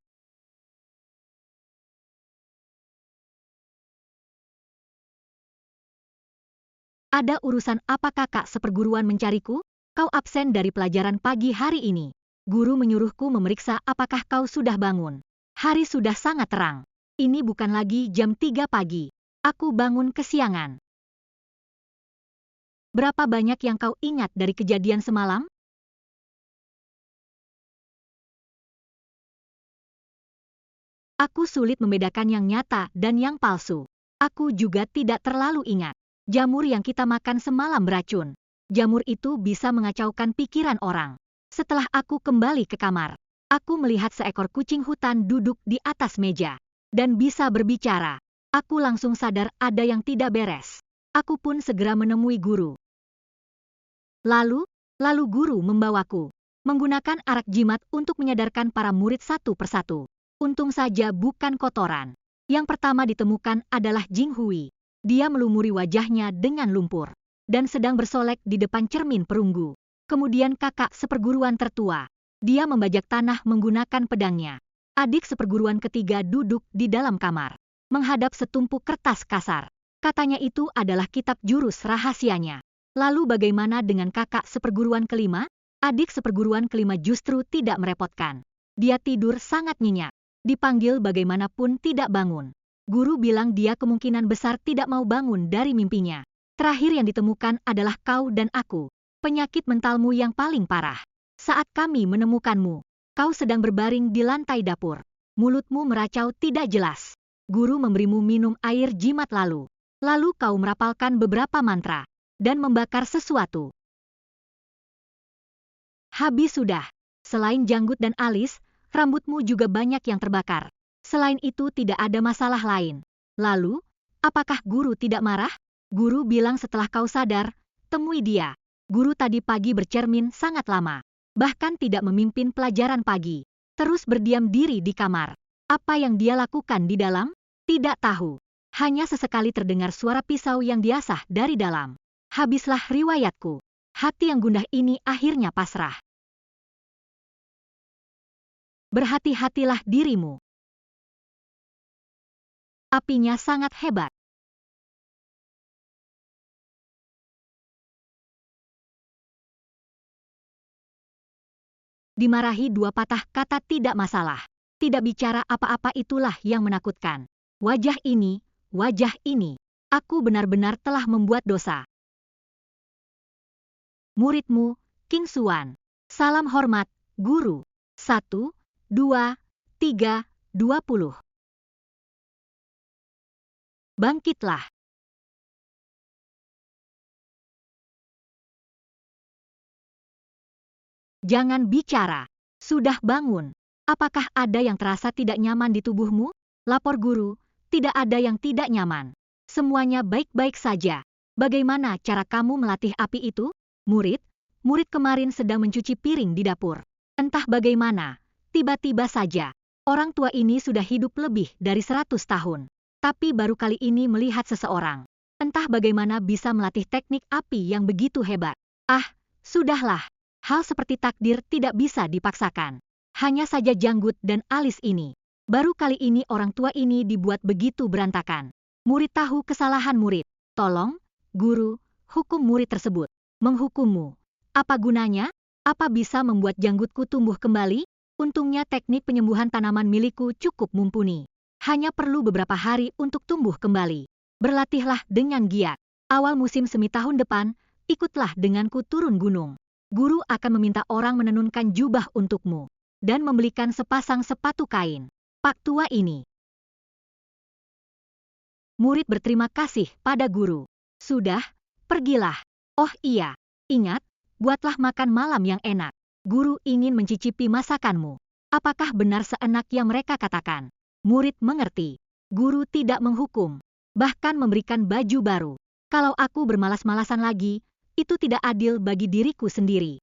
Ada urusan apa kakak seperguruan mencariku? Kau absen dari pelajaran pagi hari ini. Guru menyuruhku memeriksa apakah kau sudah bangun. Hari sudah sangat terang. Ini bukan lagi jam 3 pagi. Aku bangun kesiangan. Berapa banyak yang kau ingat dari kejadian semalam? Aku sulit membedakan yang nyata dan yang palsu. Aku juga tidak terlalu ingat. Jamur yang kita makan semalam beracun. Jamur itu bisa mengacaukan pikiran orang. Setelah aku kembali ke kamar, aku melihat seekor kucing hutan duduk di atas meja dan bisa berbicara. Aku langsung sadar ada yang tidak beres. Aku pun segera menemui guru. Lalu guru membawaku menggunakan arak jimat untuk menyadarkan para murid satu persatu. Untung saja bukan kotoran. Yang pertama ditemukan adalah Jing Hui. Dia melumuri wajahnya dengan lumpur dan sedang bersolek di depan cermin perunggu. Kemudian kakak seperguruan tertua. Dia membajak tanah menggunakan pedangnya. Adik seperguruan ketiga duduk di dalam kamar, menghadap setumpuk kertas kasar. Katanya itu adalah kitab jurus rahasianya. Lalu bagaimana dengan kakak seperguruan kelima? Adik seperguruan kelima justru tidak merepotkan. Dia tidur sangat nyenyak. Dipanggil bagaimanapun tidak bangun. Guru bilang dia kemungkinan besar tidak mau bangun dari mimpinya. Terakhir yang ditemukan adalah kau dan aku. Penyakit mentalmu yang paling parah. Saat kami menemukanmu, kau sedang berbaring di lantai dapur. Mulutmu meracau tidak jelas. Guru memberimu minum air jimat lalu. Lalu kau merapalkan beberapa mantra dan membakar sesuatu. Habis sudah. Selain janggut dan alis, rambutmu juga banyak yang terbakar. Selain itu tidak ada masalah lain. Lalu, apakah guru tidak marah? Guru bilang setelah kau sadar, temui dia. Guru tadi pagi bercermin sangat lama. Bahkan tidak memimpin pelajaran pagi. Terus berdiam diri di kamar. Apa yang dia lakukan di dalam? Tidak tahu. Hanya sesekali terdengar suara pisau yang diasah dari dalam. Habislah riwayatku. Hati yang gundah ini akhirnya pasrah. Berhati-hatilah dirimu. Apinya sangat hebat. Dimarahi dua patah kata tidak masalah. Tidak bicara apa-apa itulah yang menakutkan. Wajah ini, aku benar-benar telah membuat dosa. Muridmu, King Xuan. Salam hormat, Guru. 1, 2, 3, 20. Bangkitlah. Jangan bicara. Sudah bangun. Apakah ada yang terasa tidak nyaman di tubuhmu? Lapor guru, tidak ada yang tidak nyaman. Semuanya baik-baik saja. Bagaimana cara kamu melatih api itu? Murid kemarin sedang mencuci piring di dapur. Entah bagaimana, tiba-tiba saja. Orang tua ini sudah hidup lebih dari 100 tahun. Tapi baru kali ini melihat seseorang. Entah bagaimana bisa melatih teknik api yang begitu hebat. Ah, sudahlah. Hal seperti takdir tidak bisa dipaksakan. Hanya saja janggut dan alis ini. Baru kali ini orang tua ini dibuat begitu berantakan. Murid tahu kesalahan murid. Tolong, guru, hukum murid tersebut. Menghukummu. Apa gunanya? Apa bisa membuat janggutku tumbuh kembali? Untungnya teknik penyembuhan tanaman milikku cukup mumpuni. Hanya perlu beberapa hari untuk tumbuh kembali. Berlatihlah dengan giat. Awal musim semi tahun depan, ikutlah denganku turun gunung. Guru akan meminta orang menenunkan jubah untukmu dan membelikan sepasang sepatu kain. Pak tua ini. Murid berterima kasih pada guru. Sudah, pergilah. Oh iya, ingat, buatlah makan malam yang enak. Guru ingin mencicipi masakanmu. Apakah benar seenak yang mereka katakan? Murid mengerti. Guru tidak menghukum, bahkan memberikan baju baru. Kalau aku bermalas-malasan lagi, itu tidak adil bagi diriku sendiri.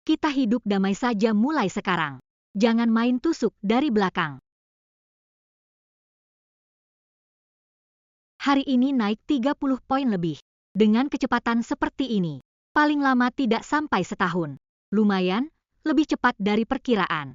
Kita hidup damai saja mulai sekarang. Jangan main tusuk dari belakang. Hari ini naik 30 poin lebih. Dengan kecepatan seperti ini, paling lama tidak sampai setahun. Lumayan, lebih cepat dari perkiraan.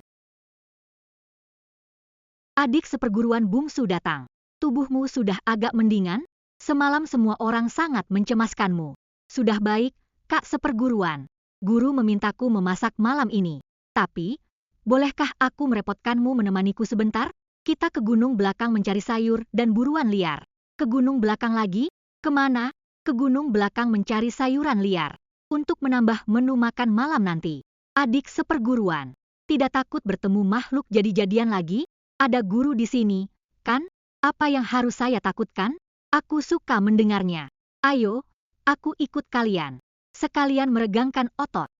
Adik seperguruan bungsu datang. Tubuhmu sudah agak mendingan? Semalam semua orang sangat mencemaskanmu. Sudah baik, Kak seperguruan. Guru memintaku memasak malam ini. Tapi, bolehkah aku merepotkanmu menemaniku sebentar? Kita ke gunung belakang mencari sayur dan buruan liar. Ke gunung belakang lagi? Kemana? Ke gunung belakang mencari sayuran liar. Untuk menambah menu makan malam nanti. Adik seperguruan. Tidak takut bertemu makhluk jadi-jadian lagi? Ada guru di sini, kan? Apa yang harus saya takutkan? Aku suka mendengarnya. Ayo, aku ikut kalian. Sekalian meregangkan otot.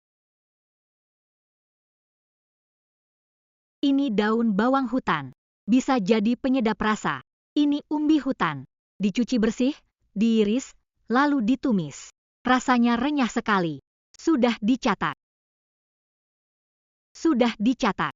Ini daun bawang hutan. Bisa jadi penyedap rasa. Ini umbi hutan. Dicuci bersih, diiris, lalu ditumis. Rasanya renyah sekali. Sudah dicatat. Sudah dicatat.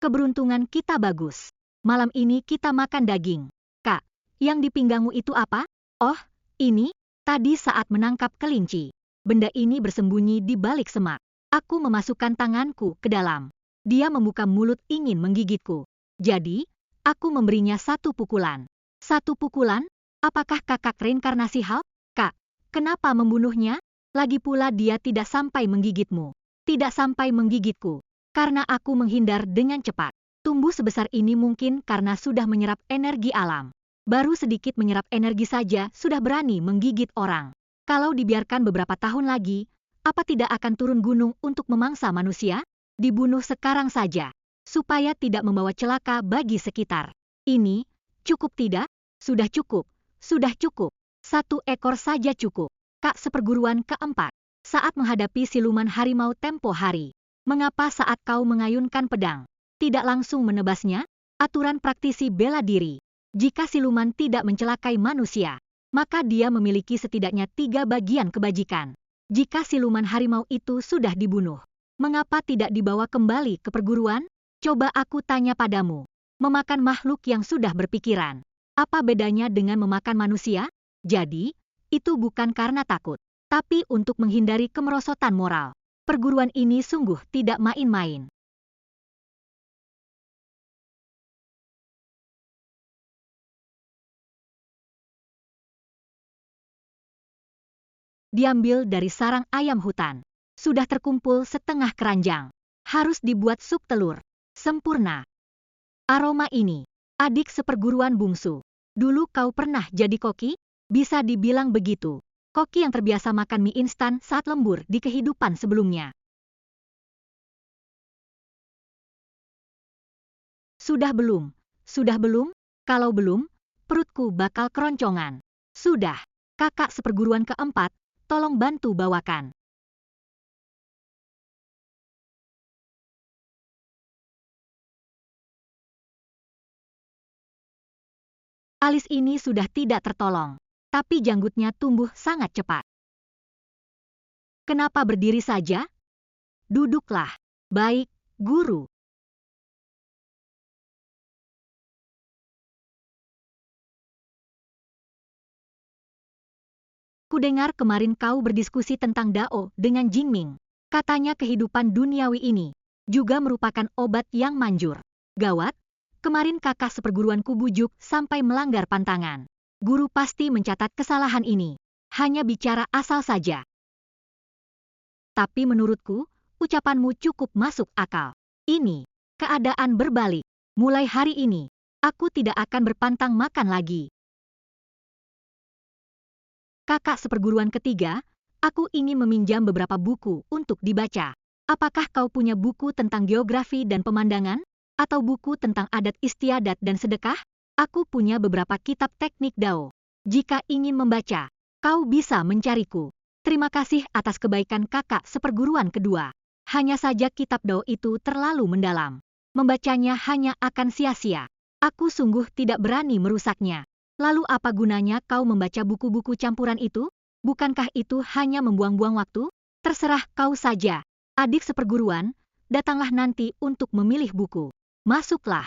Keberuntungan kita bagus. Malam ini kita makan daging. Kak, yang di pinggangmu itu apa? Oh, ini, tadi saat menangkap kelinci. Benda ini bersembunyi di balik semak. Aku memasukkan tanganku ke dalam. Dia membuka mulut ingin menggigitku. Jadi, aku memberinya satu pukulan. Satu pukulan? Apakah kakak reinkarnasi Hulk? Kak, kenapa membunuhnya? Lagi pula dia tidak sampai menggigitmu. Tidak sampai menggigitku. Karena aku menghindar dengan cepat. Tumbuh sebesar ini mungkin karena sudah menyerap energi alam. Baru sedikit menyerap energi saja sudah berani menggigit orang. Kalau dibiarkan beberapa tahun lagi, apa tidak akan turun gunung untuk memangsa manusia? Dibunuh sekarang saja, supaya tidak membawa celaka bagi sekitar. Ini, cukup tidak? Sudah cukup, sudah cukup. Satu ekor saja cukup. Kak seperguruan keempat, saat menghadapi siluman harimau tempo hari. Mengapa saat kau mengayunkan pedang, tidak langsung menebasnya? Aturan praktisi bela diri. Jika siluman tidak mencelakai manusia, maka dia memiliki setidaknya 3 bagian kebajikan. Jika siluman harimau itu sudah dibunuh, mengapa tidak dibawa kembali ke perguruan? Coba aku tanya padamu. Memakan makhluk yang sudah berpikiran. Apa bedanya dengan memakan manusia? Jadi, itu bukan karena takut, tapi untuk menghindari kemerosotan moral. Perguruan ini sungguh tidak main-main. diambil dari sarang ayam hutan. Sudah terkumpul setengah keranjang. Harus dibuat sup telur. Sempurna. Aroma ini. Adik seperguruan bungsu. Dulu kau pernah jadi koki? Bisa dibilang begitu. Koki yang terbiasa makan mie instan saat lembur di kehidupan sebelumnya. Sudah belum? Sudah belum? Kalau belum, perutku bakal keroncongan. Sudah. Kakak seperguruan keempat, tolong bantu bawakan. Alis ini sudah tidak tertolong, tapi janggutnya tumbuh sangat cepat. Kenapa berdiri saja? Duduklah. Baik, guru. Kudengar kemarin kau berdiskusi tentang Dao dengan Jingming. Katanya kehidupan duniawi ini juga merupakan obat yang manjur. Gawat, kemarin kakak seperguruanku bujuk sampai melanggar pantangan. Guru pasti mencatat kesalahan ini. Hanya bicara asal saja. Tapi menurutku, ucapanmu cukup masuk akal. Ini, keadaan berbalik. Mulai hari ini, aku tidak akan berpantang makan lagi. Kakak seperguruan ketiga, aku ingin meminjam beberapa buku untuk dibaca. Apakah kau punya buku tentang geografi dan pemandangan? Atau buku tentang adat istiadat dan sedekah? Aku punya beberapa kitab teknik Dao. Jika ingin membaca, kau bisa mencariku. Terima kasih atas kebaikan kakak seperguruan kedua. Hanya saja kitab Dao itu terlalu mendalam. Membacanya hanya akan sia-sia. Aku sungguh tidak berani merusaknya. Lalu apa gunanya kau membaca buku-buku campuran itu? Bukankah itu hanya membuang-buang waktu? Terserah kau saja. Adik seperguruan, datanglah nanti untuk memilih buku. Masuklah.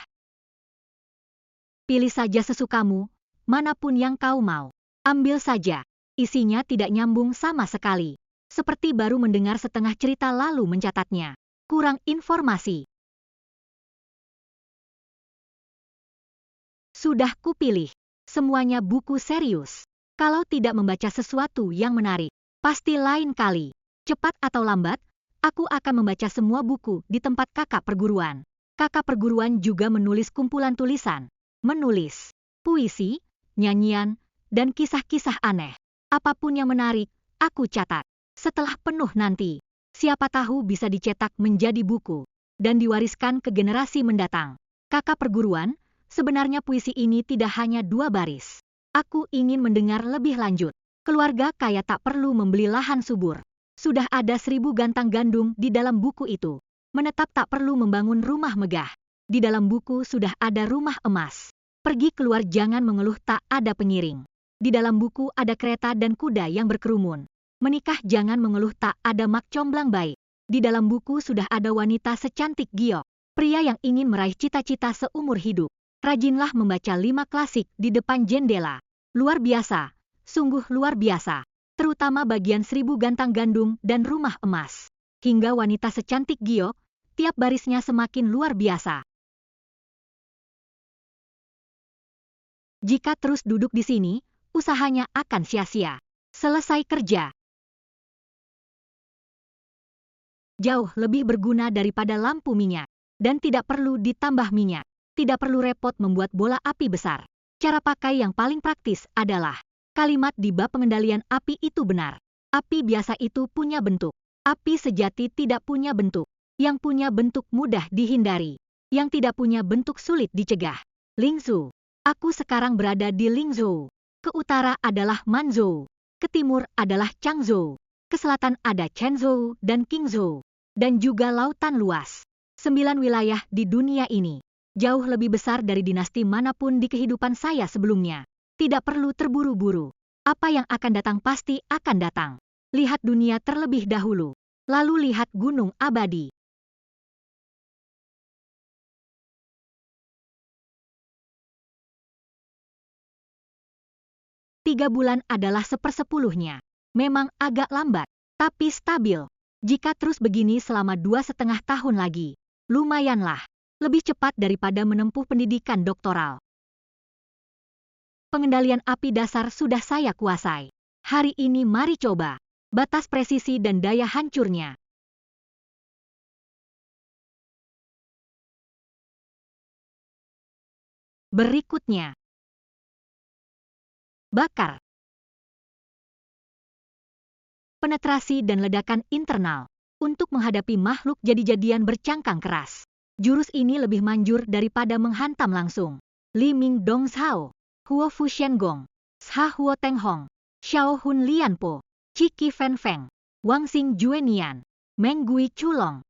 Pilih saja sesukamu, manapun yang kau mau. Ambil saja. Isinya tidak nyambung sama sekali. Seperti baru mendengar setengah cerita lalu mencatatnya. Kurang informasi. Sudah kupilih. Semuanya buku serius. Kalau tidak membaca sesuatu yang menarik, pasti lain kali. Cepat atau lambat, aku akan membaca semua buku di tempat kakak perguruan. Kakak perguruan juga menulis kumpulan tulisan, menulis puisi, nyanyian, dan kisah-kisah aneh. Apapun yang menarik, aku catat. Setelah penuh nanti, siapa tahu bisa dicetak menjadi buku dan diwariskan ke generasi mendatang. Kakak perguruan, sebenarnya puisi ini tidak hanya 2 baris. Aku ingin mendengar lebih lanjut. Keluarga kaya tak perlu membeli lahan subur. Sudah ada 1000 gantang gandum di dalam buku itu. Menetap tak perlu membangun rumah megah. Di dalam buku sudah ada rumah emas. Pergi keluar jangan mengeluh tak ada pengiring. Di dalam buku ada kereta dan kuda yang berkerumun. Menikah jangan mengeluh tak ada mak comblang baik. Di dalam buku sudah ada wanita secantik Giok. Pria yang ingin meraih cita-cita seumur hidup. Rajinlah membaca 5 klasik di depan jendela. Luar biasa, sungguh luar biasa. Terutama bagian 1000 gantang gandum dan rumah emas. Hingga wanita secantik Giok, tiap barisnya semakin luar biasa. Jika terus duduk di sini, usahanya akan sia-sia. Selesai kerja. Jauh lebih berguna daripada lampu minyak. Dan tidak perlu ditambah minyak. Tidak perlu repot membuat bola api besar. Cara pakai yang paling praktis adalah kalimat di bab pengendalian api itu benar. Api biasa itu punya bentuk. Api sejati tidak punya bentuk. Yang punya bentuk mudah dihindari. Yang tidak punya bentuk sulit dicegah. Lingzhou. Aku sekarang berada di Lingzhou. Ke utara adalah Manzhou. Ke timur adalah Changzhou. Ke selatan ada Chenzhou dan Qingzhou. Dan juga lautan luas. 9 wilayah di dunia ini. Jauh lebih besar dari dinasti manapun di kehidupan saya sebelumnya. Tidak perlu terburu-buru. Apa yang akan datang pasti akan datang. Lihat dunia terlebih dahulu. Lalu lihat gunung abadi. Tiga bulan adalah 1/10-nya. Memang agak lambat, tapi stabil. Jika terus begini selama 2,5 tahun lagi, lumayanlah. Lebih cepat daripada menempuh pendidikan doktoral. Pengendalian api dasar sudah saya kuasai. Hari ini mari coba. Batas presisi dan daya hancurnya. Berikutnya. Bakar. Penetrasi dan ledakan internal. Untuk menghadapi makhluk jadi-jadian bercangkang keras. Jurus ini lebih manjur daripada menghantam langsung. Li Ming Dong Zhao, Huo Fu Shen Gong, Sha Huo Teng Hong, Xiao Hun Lian Po, Qi Fen Feng, Wang Xing Juenian, Meng Gui Chulong.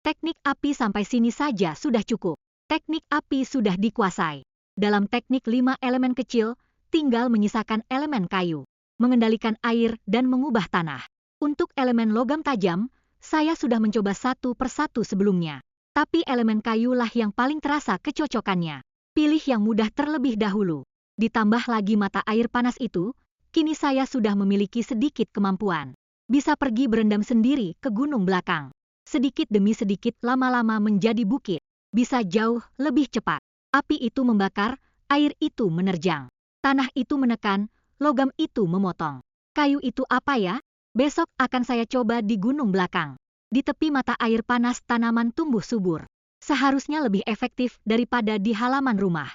Teknik api sampai sini saja sudah cukup. Teknik api sudah dikuasai. Dalam teknik 5 elemen kecil, tinggal menyisakan elemen kayu, mengendalikan air dan mengubah tanah. Untuk elemen logam tajam, saya sudah mencoba satu persatu sebelumnya. Tapi elemen kayu lah yang paling terasa kecocokannya. Pilih yang mudah terlebih dahulu. Ditambah lagi mata air panas itu, kini saya sudah memiliki sedikit kemampuan. Bisa pergi berendam sendiri ke gunung belakang. Sedikit demi sedikit lama-lama menjadi bukit. Bisa jauh lebih cepat. Api itu membakar, air itu menerjang. Tanah itu menekan, logam itu memotong. Kayu itu apa ya? Besok akan saya coba di gunung belakang. Di tepi mata air panas tanaman tumbuh subur. Seharusnya lebih efektif daripada di halaman rumah.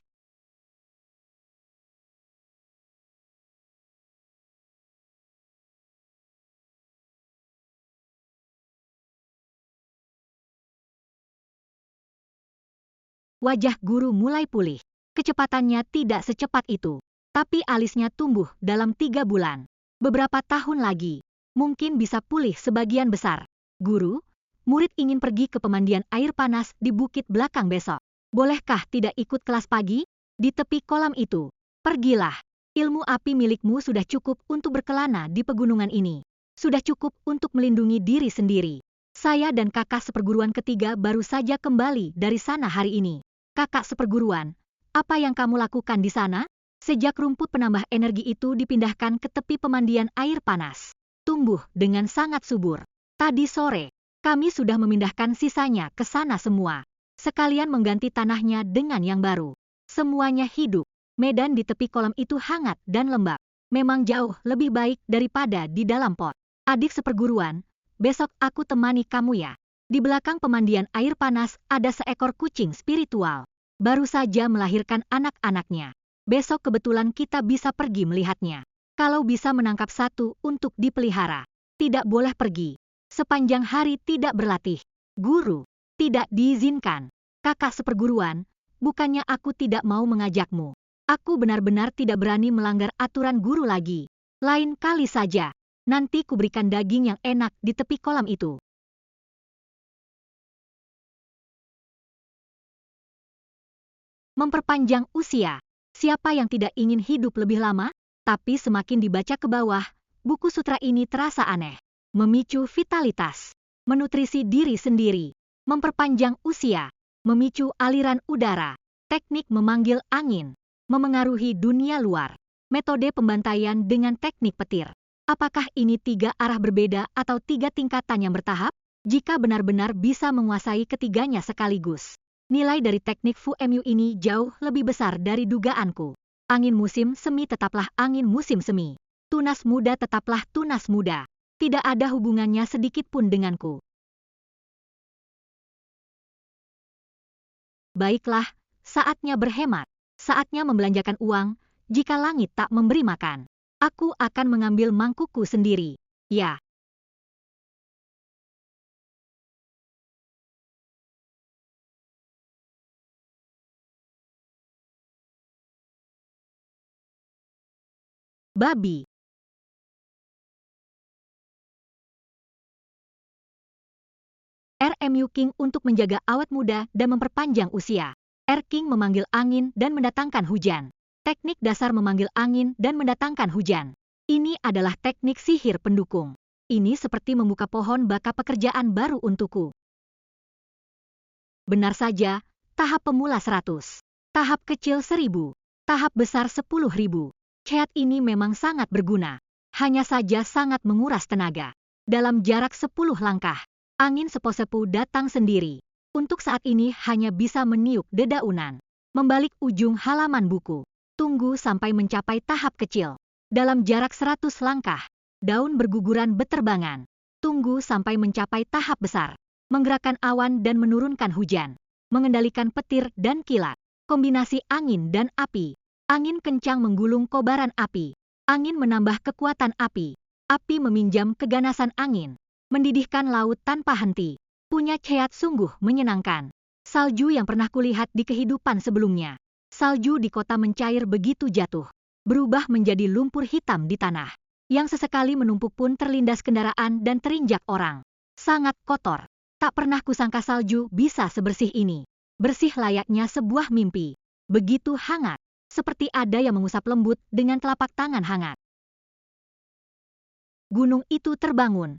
Wajah guru mulai pulih. Kecepatannya tidak secepat itu. Tapi alisnya tumbuh dalam 3 bulan. Beberapa tahun lagi, mungkin bisa pulih sebagian besar. Guru, murid ingin pergi ke pemandian air panas di bukit belakang besok. Bolehkah tidak ikut kelas pagi? Di tepi kolam itu. Pergilah. Ilmu api milikmu sudah cukup untuk berkelana di pegunungan ini. Sudah cukup untuk melindungi diri sendiri. Saya dan kakak seperguruan ketiga baru saja kembali dari sana hari ini. Kakak seperguruan, apa yang kamu lakukan di sana? Sejak rumput penambah energi itu dipindahkan ke tepi pemandian air panas, tumbuh dengan sangat subur. Tadi sore, kami sudah memindahkan sisanya ke sana semua. Sekalian mengganti tanahnya dengan yang baru. Semuanya hidup. Medan di tepi kolam itu hangat dan lembab. Memang jauh lebih baik daripada di dalam pot. Adik seperguruan, besok aku temani kamu ya. Di belakang pemandian air panas ada seekor kucing spiritual. Baru saja melahirkan anak-anaknya. Besok kebetulan kita bisa pergi melihatnya. Kalau bisa menangkap satu untuk dipelihara. Tidak boleh pergi. Sepanjang hari tidak berlatih. Guru, tidak diizinkan. Kakak seperguruan, bukannya aku tidak mau mengajakmu. Aku benar-benar tidak berani melanggar aturan guru lagi. Lain kali saja. Nanti kuberikan daging yang enak di tepi kolam itu. Memperpanjang usia. Siapa yang tidak ingin hidup lebih lama? Tapi semakin dibaca ke bawah, buku sutra ini terasa aneh. Memicu vitalitas, menutrisi diri sendiri, memperpanjang usia, memicu aliran udara, teknik memanggil angin, memengaruhi dunia luar, metode pembantaian dengan teknik petir. Apakah ini 3 arah berbeda atau 3 tingkatan yang bertahap? Jika benar-benar bisa menguasai ketiganya sekaligus, nilai dari teknik Fu Mu ini jauh lebih besar dari dugaanku. Angin musim semi tetaplah angin musim semi. Tunas muda tetaplah tunas muda. Tidak ada hubungannya sedikit pun denganku. Baiklah, saatnya berhemat. Saatnya membelanjakan uang, jika langit tak memberi makan. Aku akan mengambil mangkukku sendiri. Ya. Babi. RMU King untuk menjaga awet muda dan memperpanjang usia. R King memanggil angin dan mendatangkan hujan. Teknik dasar memanggil angin dan mendatangkan hujan. Ini adalah teknik sihir pendukung. Ini seperti membuka pohon baka pekerjaan baru untukku. Benar saja, tahap pemula 100. Tahap kecil 1000. Tahap besar 10.000. Chat ini memang sangat berguna. Hanya saja sangat menguras tenaga. Dalam jarak 10 langkah, angin sepo-sepu datang sendiri. Untuk saat ini hanya bisa meniup dedaunan. Membalik ujung halaman buku. Tunggu sampai mencapai tahap kecil. Dalam jarak 100 langkah, daun berguguran beterbangan. Tunggu sampai mencapai tahap besar. Menggerakkan awan dan menurunkan hujan. Mengendalikan petir dan kilat. Kombinasi angin dan api. Angin kencang menggulung kobaran api. Angin menambah kekuatan api. Api meminjam keganasan angin. Mendidihkan laut tanpa henti. Punya Cheat sungguh menyenangkan. Salju yang pernah kulihat di kehidupan sebelumnya. Salju di kota mencair begitu jatuh. Berubah menjadi lumpur hitam di tanah. Yang sesekali menumpuk pun terlindas kendaraan dan terinjak orang. Sangat kotor. Tak pernah kusangka salju bisa sebersih ini. Bersih layaknya sebuah mimpi. Begitu hangat. Seperti ada yang mengusap lembut dengan telapak tangan hangat. Gunung itu terbangun.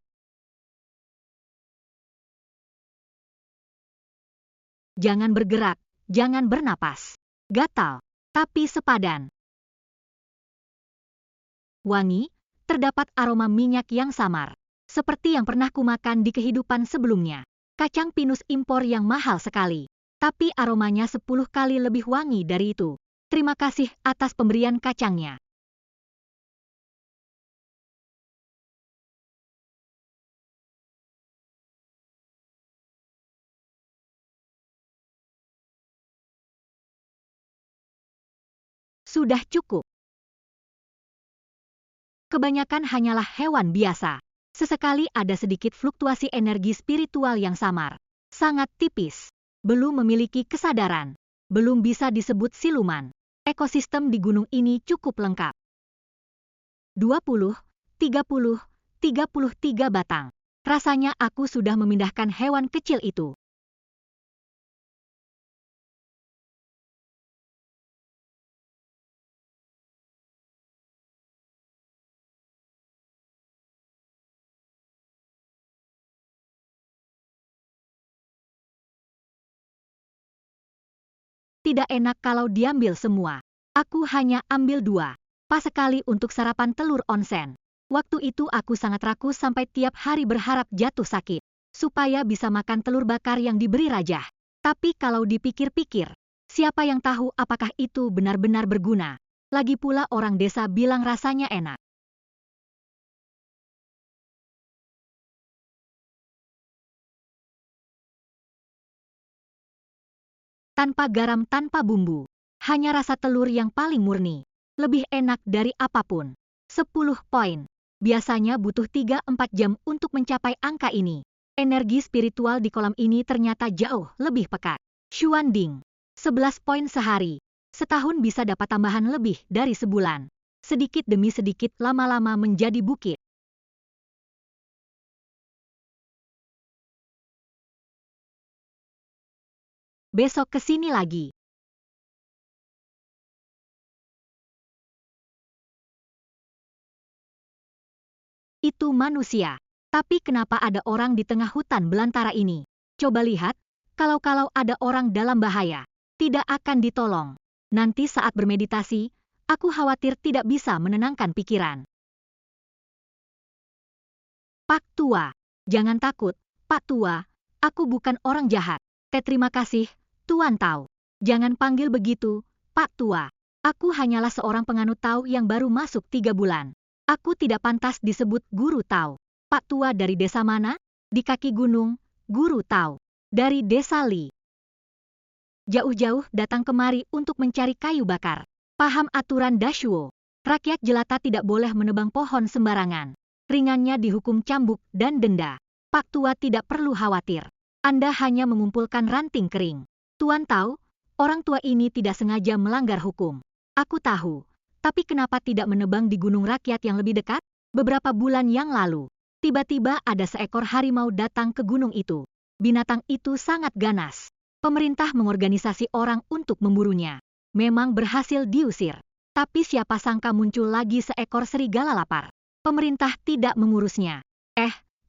Jangan bergerak, jangan bernapas. Gatal, tapi sepadan. Wangi, terdapat aroma minyak yang samar. Seperti yang pernah kumakan di kehidupan sebelumnya. Kacang pinus impor yang mahal sekali. Tapi aromanya 10 kali lebih wangi dari itu. Terima kasih atas pemberian kacangnya. Sudah cukup. Kebanyakan hanyalah hewan biasa. Sesekali ada sedikit fluktuasi energi spiritual yang samar. Sangat tipis. Belum memiliki kesadaran. Belum bisa disebut siluman. Ekosistem di gunung ini cukup lengkap. 20, 30, 33 batang. Rasanya aku sudah memindahkan hewan kecil itu. Tidak enak kalau diambil semua. Aku hanya ambil 2. Pas sekali untuk sarapan telur onsen. Waktu itu aku sangat rakus sampai tiap hari berharap jatuh sakit. Supaya bisa makan telur bakar yang diberi raja. Tapi kalau dipikir-pikir, siapa yang tahu apakah itu benar-benar berguna? Lagi pula orang desa bilang rasanya enak. Tanpa garam, tanpa bumbu. Hanya rasa telur yang paling murni. Lebih enak dari apapun. 10 poin. Biasanya butuh 3-4 jam untuk mencapai angka ini. Energi spiritual di kolam ini ternyata jauh lebih pekat. Xuanding. 11 poin sehari. Setahun bisa dapat tambahan lebih dari sebulan. Sedikit demi sedikit lama-lama menjadi bukit. Besok kesini lagi. Itu manusia. Tapi kenapa ada orang di tengah hutan belantara ini? Coba lihat, kalau ada orang dalam bahaya, tidak akan ditolong. Nanti saat bermeditasi, aku khawatir tidak bisa menenangkan pikiran. Pak Tua, jangan takut, Pak Tua, aku bukan orang jahat. Terima kasih, Tuan Tau. Jangan panggil begitu, Pak Tua. Aku hanyalah seorang penganut Tau yang baru masuk 3 bulan. Aku tidak pantas disebut Guru Tau. Pak Tua dari desa mana? Di kaki gunung, Guru Tau. Dari desa Li. Jauh-jauh datang kemari untuk mencari kayu bakar. Paham aturan Dashuo. Rakyat jelata tidak boleh menebang pohon sembarangan. Ringannya dihukum cambuk dan denda. Pak Tua tidak perlu khawatir. Anda hanya mengumpulkan ranting kering. Tuan tahu, orang tua ini tidak sengaja melanggar hukum. Aku tahu, tapi kenapa tidak menebang di gunung rakyat yang lebih dekat? Beberapa bulan yang lalu, tiba-tiba ada seekor harimau datang ke gunung itu. Binatang itu sangat ganas. Pemerintah mengorganisasi orang untuk memburunya. Memang berhasil diusir. Tapi siapa sangka muncul lagi seekor serigala lapar. Pemerintah tidak mengurusnya.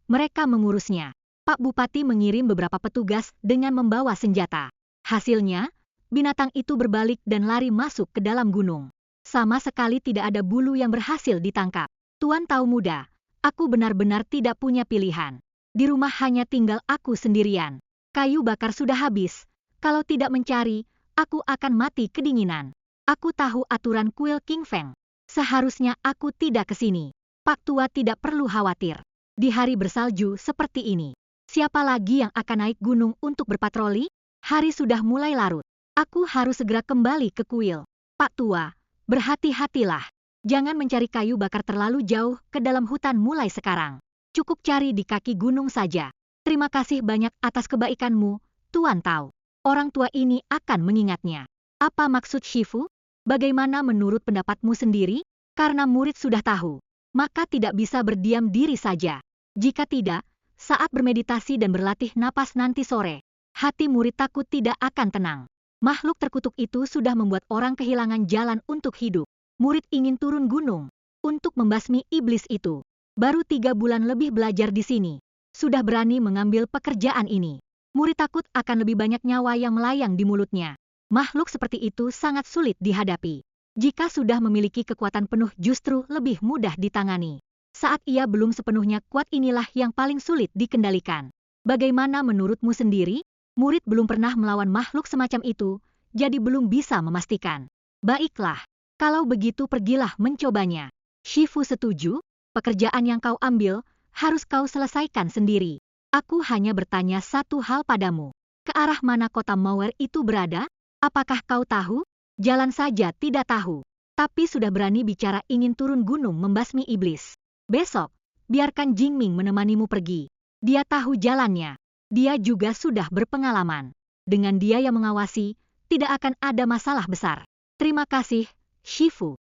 Mereka mengurusnya. Pak Bupati mengirim beberapa petugas dengan membawa senjata. Hasilnya, binatang itu berbalik dan lari masuk ke dalam gunung. Sama sekali tidak ada bulu yang berhasil ditangkap. Tuan tahu muda, aku benar-benar tidak punya pilihan. Di rumah hanya tinggal aku sendirian. Kayu bakar sudah habis. Kalau tidak mencari, aku akan mati kedinginan. Aku tahu aturan kuil King Feng. Seharusnya aku tidak ke sini. Pak Tua tidak perlu khawatir. Di hari bersalju seperti ini, siapa lagi yang akan naik gunung untuk berpatroli? Hari sudah mulai larut. Aku harus segera kembali ke kuil. Pak Tua, berhati-hatilah. Jangan mencari kayu bakar terlalu jauh ke dalam hutan mulai sekarang. Cukup cari di kaki gunung saja. Terima kasih banyak atas kebaikanmu, Tuan Tao. Orang tua ini akan mengingatnya. Apa maksud Shifu? Bagaimana menurut pendapatmu sendiri? Karena murid sudah tahu, maka tidak bisa berdiam diri saja. Jika tidak, saat bermeditasi dan berlatih napas nanti sore, hati murid takut tidak akan tenang. Makhluk terkutuk itu sudah membuat orang kehilangan jalan untuk hidup. Murid ingin turun gunung untuk membasmi iblis itu. Baru 3 bulan lebih belajar di sini, sudah berani mengambil pekerjaan ini. Murid takut akan lebih banyak nyawa yang melayang di mulutnya. Makhluk seperti itu sangat sulit dihadapi. Jika sudah memiliki kekuatan penuh justru lebih mudah ditangani. Saat ia belum sepenuhnya kuat inilah yang paling sulit dikendalikan. Bagaimana menurutmu sendiri? Murid belum pernah melawan makhluk semacam itu, jadi belum bisa memastikan. Baiklah, kalau begitu pergilah mencobanya. Shifu setuju, pekerjaan yang kau ambil harus kau selesaikan sendiri. Aku hanya bertanya satu hal padamu. Ke arah mana kota Mauer itu berada? Apakah kau tahu? Jalan saja tidak tahu. Tapi sudah berani bicara ingin turun gunung membasmi iblis. Besok, biarkan Jingming menemanimu pergi. Dia tahu jalannya. Dia juga sudah berpengalaman. Dengan dia yang mengawasi, tidak akan ada masalah besar. Terima kasih, Shifu.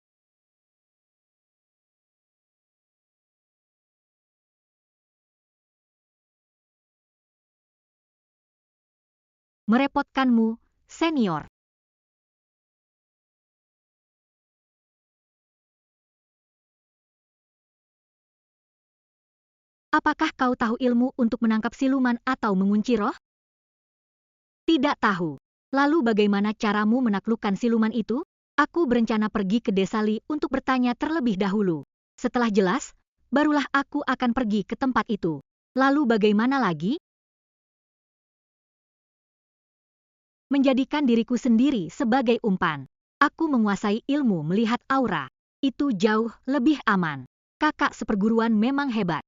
Merepotkanmu, senior. Apakah kau tahu ilmu untuk menangkap siluman atau mengunci roh? Tidak tahu. Lalu bagaimana caramu menaklukkan siluman itu? Aku berencana pergi ke desa Li untuk bertanya terlebih dahulu. Setelah jelas, barulah aku akan pergi ke tempat itu. Lalu bagaimana lagi? Menjadikan diriku sendiri sebagai umpan. Aku menguasai ilmu melihat aura. Itu jauh lebih aman. Kakak seperguruan memang hebat.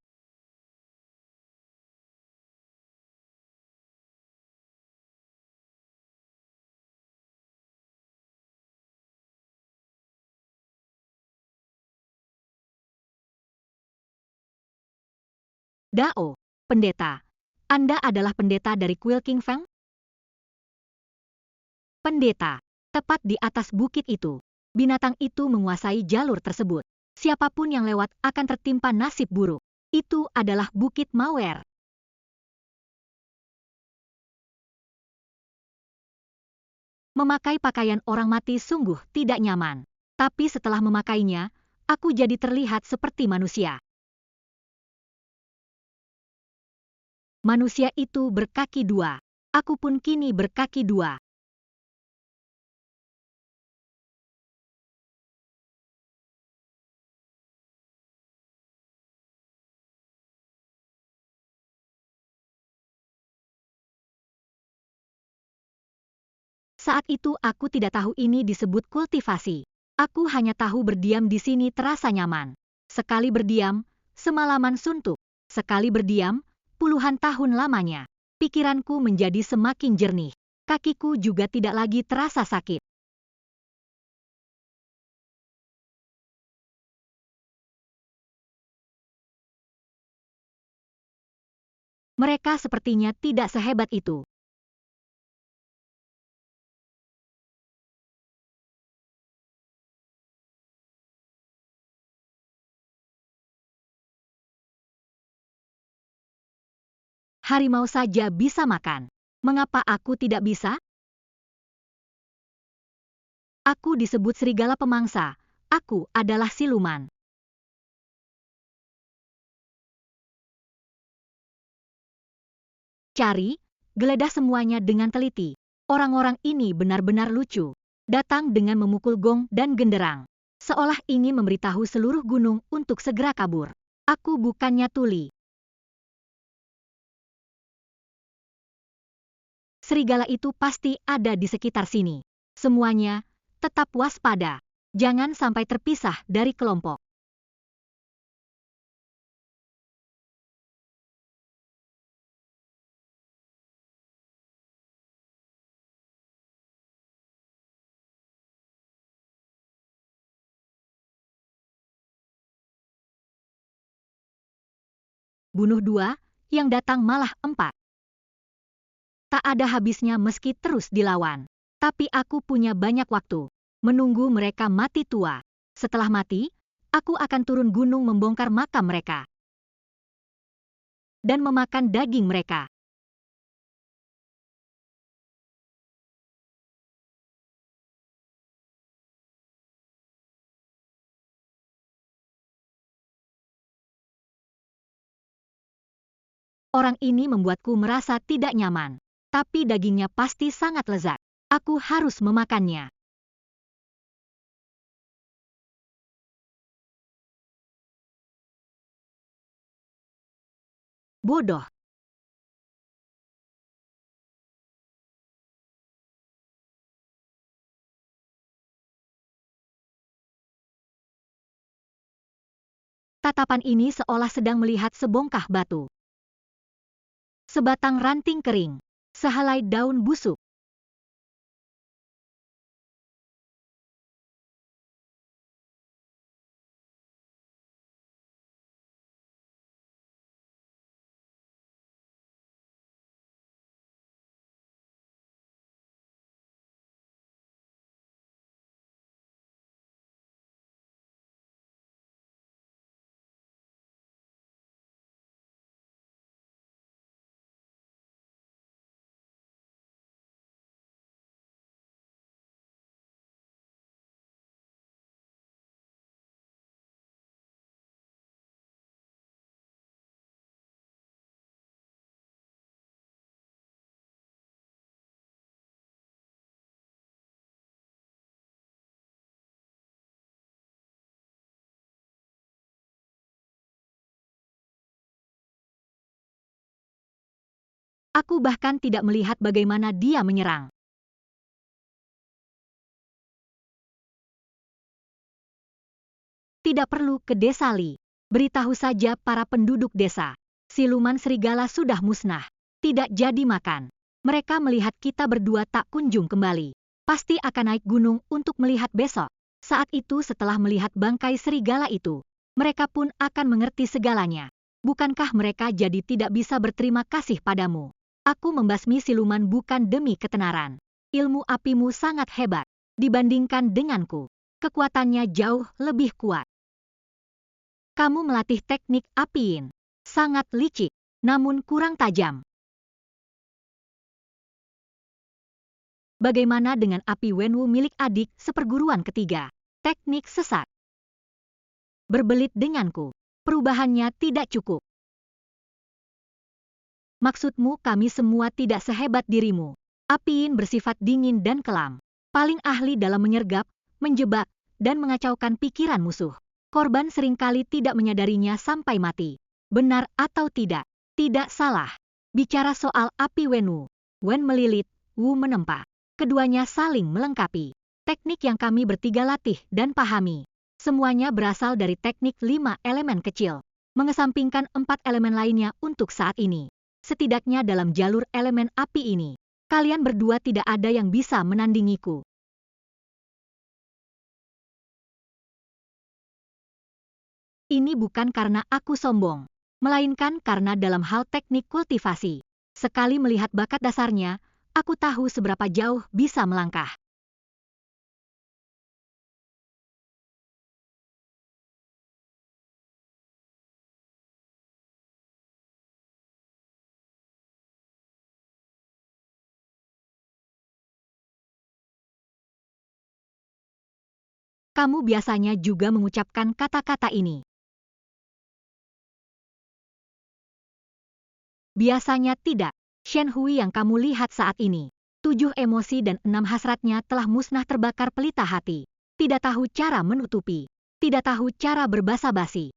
Dao, pendeta. Anda adalah pendeta dari kuil King Feng? Pendeta, tepat di atas bukit itu. Binatang itu menguasai jalur tersebut. Siapapun yang lewat akan tertimpa nasib buruk. Itu adalah Bukit Mauer. Memakai pakaian orang mati sungguh tidak nyaman. Tapi setelah memakainya, aku jadi terlihat seperti manusia. Manusia itu berkaki dua. Aku pun kini berkaki dua. Saat itu aku tidak tahu ini disebut kultivasi. Aku hanya tahu berdiam di sini terasa nyaman. Sekali berdiam, semalaman suntuk. Sekali berdiam, puluhan tahun lamanya. Pikiranku menjadi semakin jernih. Kakiku juga tidak lagi terasa sakit. Mereka sepertinya tidak sehebat itu. Harimau saja bisa makan. Mengapa aku tidak bisa? Aku disebut serigala pemangsa. Aku adalah siluman. Cari, geledah semuanya dengan teliti. Orang-orang ini benar-benar lucu. Datang dengan memukul gong dan genderang. Seolah ingin memberitahu seluruh gunung untuk segera kabur. Aku bukannya tuli. Serigala itu pasti ada di sekitar sini. Semuanya, tetap waspada. Jangan sampai terpisah dari kelompok. Bunuh 2, yang datang malah 4. Tak ada habisnya meski terus dilawan. Tapi aku punya banyak waktu. Menunggu mereka mati tua. Setelah mati, aku akan turun gunung membongkar makam mereka. Dan memakan daging mereka. Orang ini membuatku merasa tidak nyaman. Tapi dagingnya pasti sangat lezat. Aku harus memakannya. Bodoh. Tatapan ini seolah sedang melihat sebongkah batu. Sebatang ranting kering. Sehelai daun busuk. Aku bahkan tidak melihat bagaimana dia menyerang. Tidak perlu ke desa Li. Beritahu saja para penduduk desa. Siluman serigala sudah musnah. Tidak jadi makan. Mereka melihat kita berdua tak kunjung kembali. Pasti akan naik gunung untuk melihat besok. Saat itu setelah melihat bangkai serigala itu, mereka pun akan mengerti segalanya. Bukankah mereka jadi tidak bisa berterima kasih padamu? Aku membasmi siluman bukan demi ketenaran. Ilmu apimu sangat hebat. Dibandingkan denganku, kekuatannya jauh lebih kuat. Kamu melatih teknik apiin. Sangat licik, namun kurang tajam. Bagaimana dengan api Wenwu milik adik seperguruan ketiga? Teknik sesat. Berbelit denganku. Perubahannya tidak cukup. Maksudmu kami semua tidak sehebat dirimu. Apiin bersifat dingin dan kelam. Paling ahli dalam menyergap, menjebak, dan mengacaukan pikiran musuh. Korban seringkali tidak menyadarinya sampai mati. Benar atau tidak? Tidak salah. Bicara soal api Wenwu, Wen melilit, Wu menempa. Keduanya saling melengkapi. Teknik yang kami bertiga latih dan pahami. Semuanya berasal dari teknik 5 elemen kecil. Mengesampingkan 4 elemen lainnya untuk saat ini. Setidaknya dalam jalur elemen api ini, kalian berdua tidak ada yang bisa menandingiku. Ini bukan karena aku sombong, melainkan karena dalam hal teknik kultivasi. Sekali melihat bakat dasarnya, aku tahu seberapa jauh bisa melangkah. Kamu biasanya juga mengucapkan kata-kata ini. Biasanya tidak. Shen Hui yang kamu lihat saat ini. 7 emosi dan 6 hasratnya telah musnah terbakar pelita hati. Tidak tahu cara menutupi. Tidak tahu cara berbasa-basi.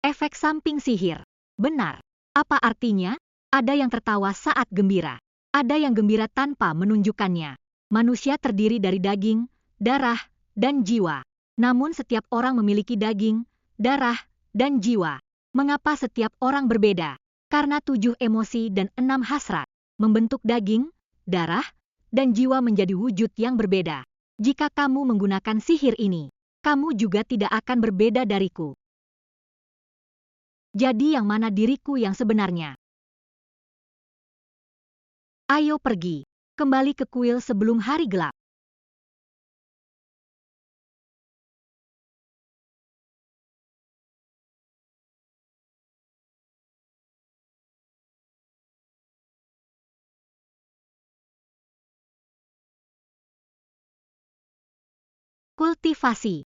Efek samping sihir. Benar. Apa artinya? Ada yang tertawa saat gembira. Ada yang gembira tanpa menunjukkannya. Manusia terdiri dari daging, darah, dan jiwa. Namun setiap orang memiliki daging, darah, dan jiwa. Mengapa setiap orang berbeda? Karena 7 emosi dan 6 hasrat membentuk daging, darah, dan jiwa menjadi wujud yang berbeda. Jika kamu menggunakan sihir ini, kamu juga tidak akan berbeda dariku. Jadi yang mana diriku yang sebenarnya? Ayo pergi, kembali ke kuil sebelum hari gelap. Kultivasi.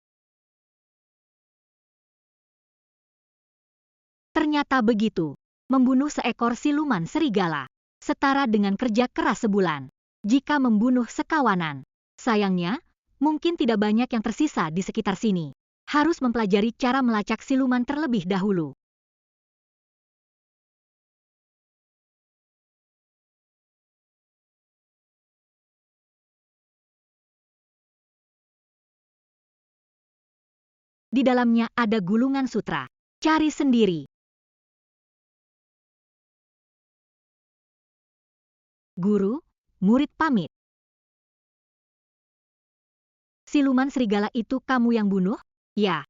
Ternyata begitu. Membunuh seekor siluman serigala setara dengan kerja keras sebulan. Jika membunuh sekawanan, sayangnya, mungkin tidak banyak yang tersisa di sekitar sini. Harus mempelajari cara melacak siluman terlebih dahulu. Di dalamnya ada gulungan sutra. Cari sendiri. Guru, murid pamit. Siluman serigala itu kamu yang bunuh? Ya.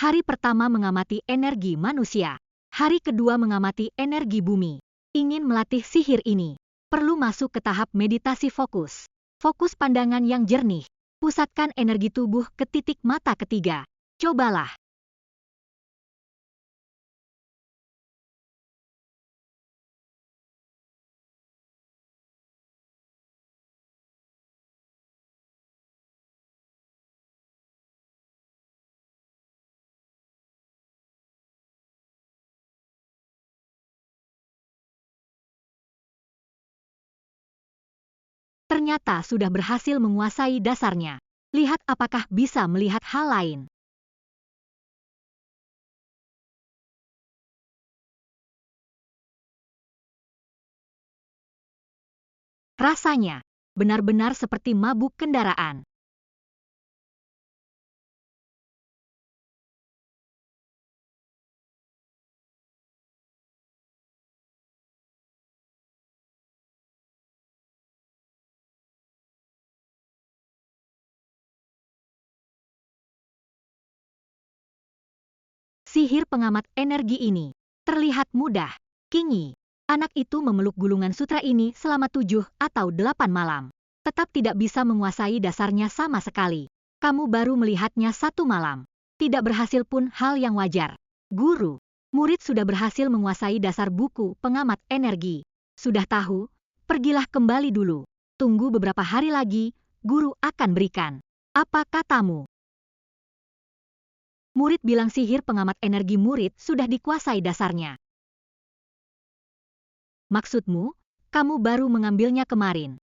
Hari pertama mengamati energi manusia. Hari kedua mengamati energi bumi. Ingin melatih sihir ini, perlu masuk ke tahap meditasi fokus. Fokus pandangan yang jernih. Pusatkan energi tubuh ke titik mata ketiga. Cobalah. Ternyata sudah berhasil menguasai dasarnya. Lihat apakah bisa melihat hal lain. Rasanya benar-benar seperti mabuk kendaraan. Sihir pengamat energi ini terlihat mudah. Kingi, anak itu memeluk gulungan sutra ini selama 7 atau 8 malam. Tetap tidak bisa menguasai dasarnya sama sekali. Kamu baru melihatnya 1 malam. Tidak berhasil pun hal yang wajar. Guru, murid sudah berhasil menguasai dasar buku pengamat energi. Sudah tahu? Pergilah kembali dulu. Tunggu beberapa hari lagi, guru akan berikan. Apa katamu? Murid bilang sihir pengamat energi murid sudah dikuasai dasarnya. Maksudmu, kamu baru mengambilnya kemarin.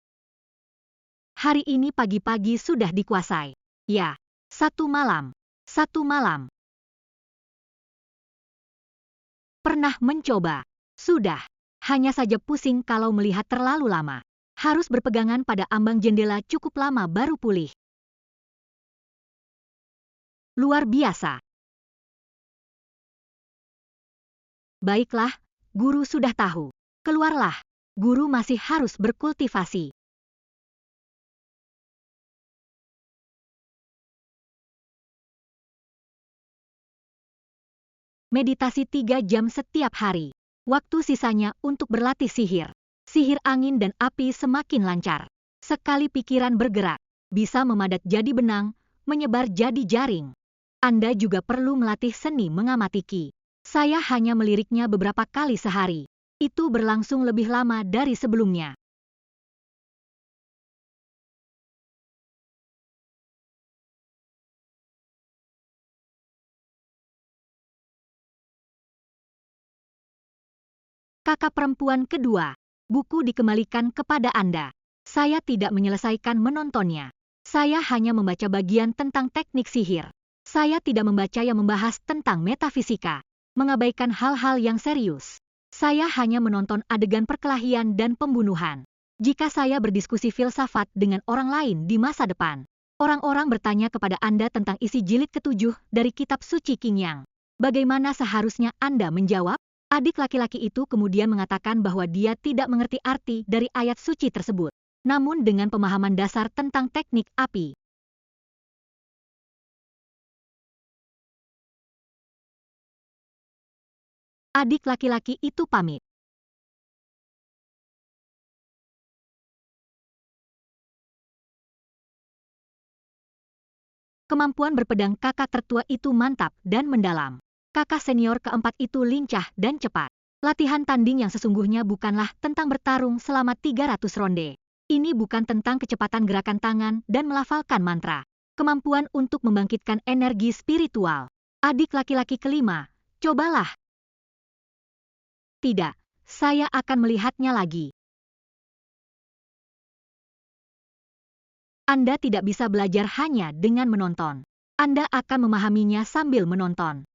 Hari ini pagi-pagi sudah dikuasai. Ya, 1 malam. 1 malam. Pernah mencoba? Sudah. Hanya saja pusing kalau melihat terlalu lama. Harus berpegangan pada ambang jendela cukup lama baru pulih. Luar biasa. Baiklah, guru sudah tahu. Keluarlah. Guru masih harus berkultivasi. Meditasi 3 jam setiap hari. Waktu sisanya untuk berlatih sihir. Sihir angin dan api semakin lancar. Sekali pikiran bergerak, bisa memadat jadi benang, menyebar jadi jaring. Anda juga perlu melatih seni mengamati ki. Saya hanya meliriknya beberapa kali sehari. Itu berlangsung lebih lama dari sebelumnya. Kakak perempuan kedua, buku dikembalikan kepada Anda. Saya tidak menyelesaikan menontonnya. Saya hanya membaca bagian tentang teknik sihir. Saya tidak membaca yang membahas tentang metafisika, mengabaikan hal-hal yang serius. Saya hanya menonton adegan perkelahian dan pembunuhan. Jika saya berdiskusi filsafat dengan orang lain di masa depan, orang-orang bertanya kepada Anda tentang isi jilid ke-7 dari kitab suci Qing Yang. Bagaimana seharusnya Anda menjawab? Adik laki-laki itu kemudian mengatakan bahwa dia tidak mengerti arti dari ayat suci tersebut, namun dengan pemahaman dasar tentang teknik api. Adik laki-laki itu pamit. Kemampuan berpedang kakak tertua itu mantap dan mendalam. Kakak senior keempat itu lincah dan cepat. Latihan tanding yang sesungguhnya bukanlah tentang bertarung selama 300 ronde. Ini bukan tentang kecepatan gerakan tangan dan melafalkan mantra. Kemampuan untuk membangkitkan energi spiritual. Adik laki-laki kelima, cobalah. Tidak, saya akan melihatnya lagi. Anda tidak bisa belajar hanya dengan menonton. Anda akan memahaminya sambil menonton.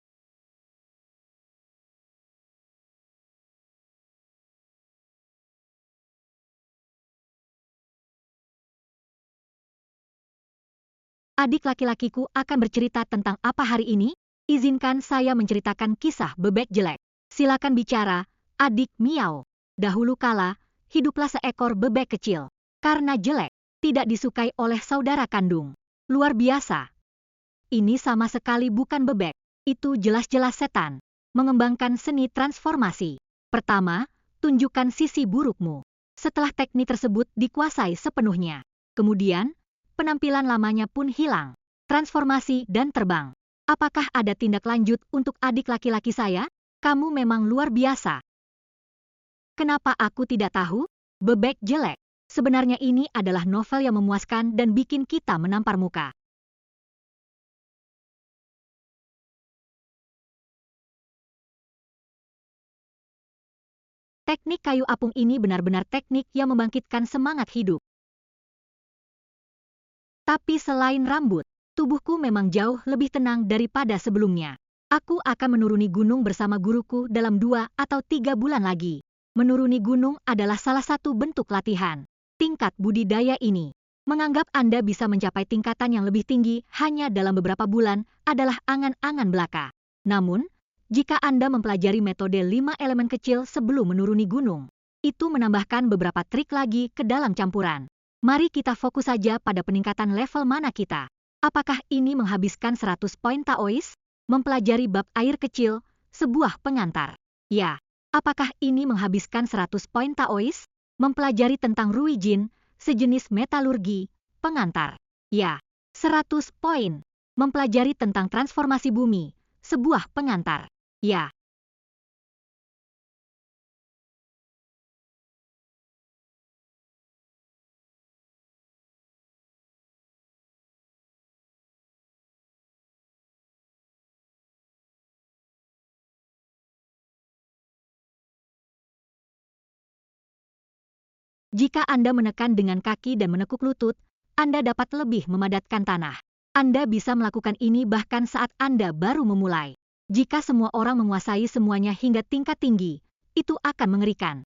Adik laki-lakiku akan bercerita tentang apa hari ini? Izinkan saya menceritakan kisah bebek jelek. Silakan bicara, adik Miao. Dahulu kala, hiduplah seekor bebek kecil. Karena jelek, tidak disukai oleh saudara kandung. Luar biasa. Ini sama sekali bukan bebek. Itu jelas-jelas setan. Mengembangkan seni transformasi. Pertama, tunjukkan sisi burukmu. Setelah teknik tersebut dikuasai sepenuhnya. Kemudian, penampilan lamanya pun hilang. Transformasi dan terbang. Apakah ada tindak lanjut untuk adik laki-laki saya? Kamu memang luar biasa. Kenapa aku tidak tahu? Bebek jelek. Sebenarnya ini adalah novel yang memuaskan dan bikin kita menampar muka. Teknik kayu apung ini benar-benar teknik yang membangkitkan semangat hidup. Tapi selain rambut, tubuhku memang jauh lebih tenang daripada sebelumnya. Aku akan menuruni gunung bersama guruku dalam 2 atau 3 bulan lagi. Menuruni gunung adalah salah satu bentuk latihan. Tingkat budidaya ini, menganggap Anda bisa mencapai tingkatan yang lebih tinggi hanya dalam beberapa bulan adalah angan-angan belaka. Namun, jika Anda mempelajari metode 5 elemen kecil sebelum menuruni gunung, itu menambahkan beberapa trik lagi ke dalam campuran. Mari kita fokus saja pada peningkatan level mana kita. Apakah ini menghabiskan 100 poin Taois? Mempelajari bab air kecil, sebuah pengantar. Ya, apakah ini menghabiskan 100 poin Taois? Mempelajari tentang Ruijin, sejenis metalurgi, pengantar. Ya, 100 poin. Mempelajari tentang transformasi bumi, sebuah pengantar. Ya. Jika Anda menekan dengan kaki dan menekuk lutut, Anda dapat lebih memadatkan tanah. Anda bisa melakukan ini bahkan saat Anda baru memulai. Jika semua orang menguasai semuanya hingga tingkat tinggi, itu akan mengerikan.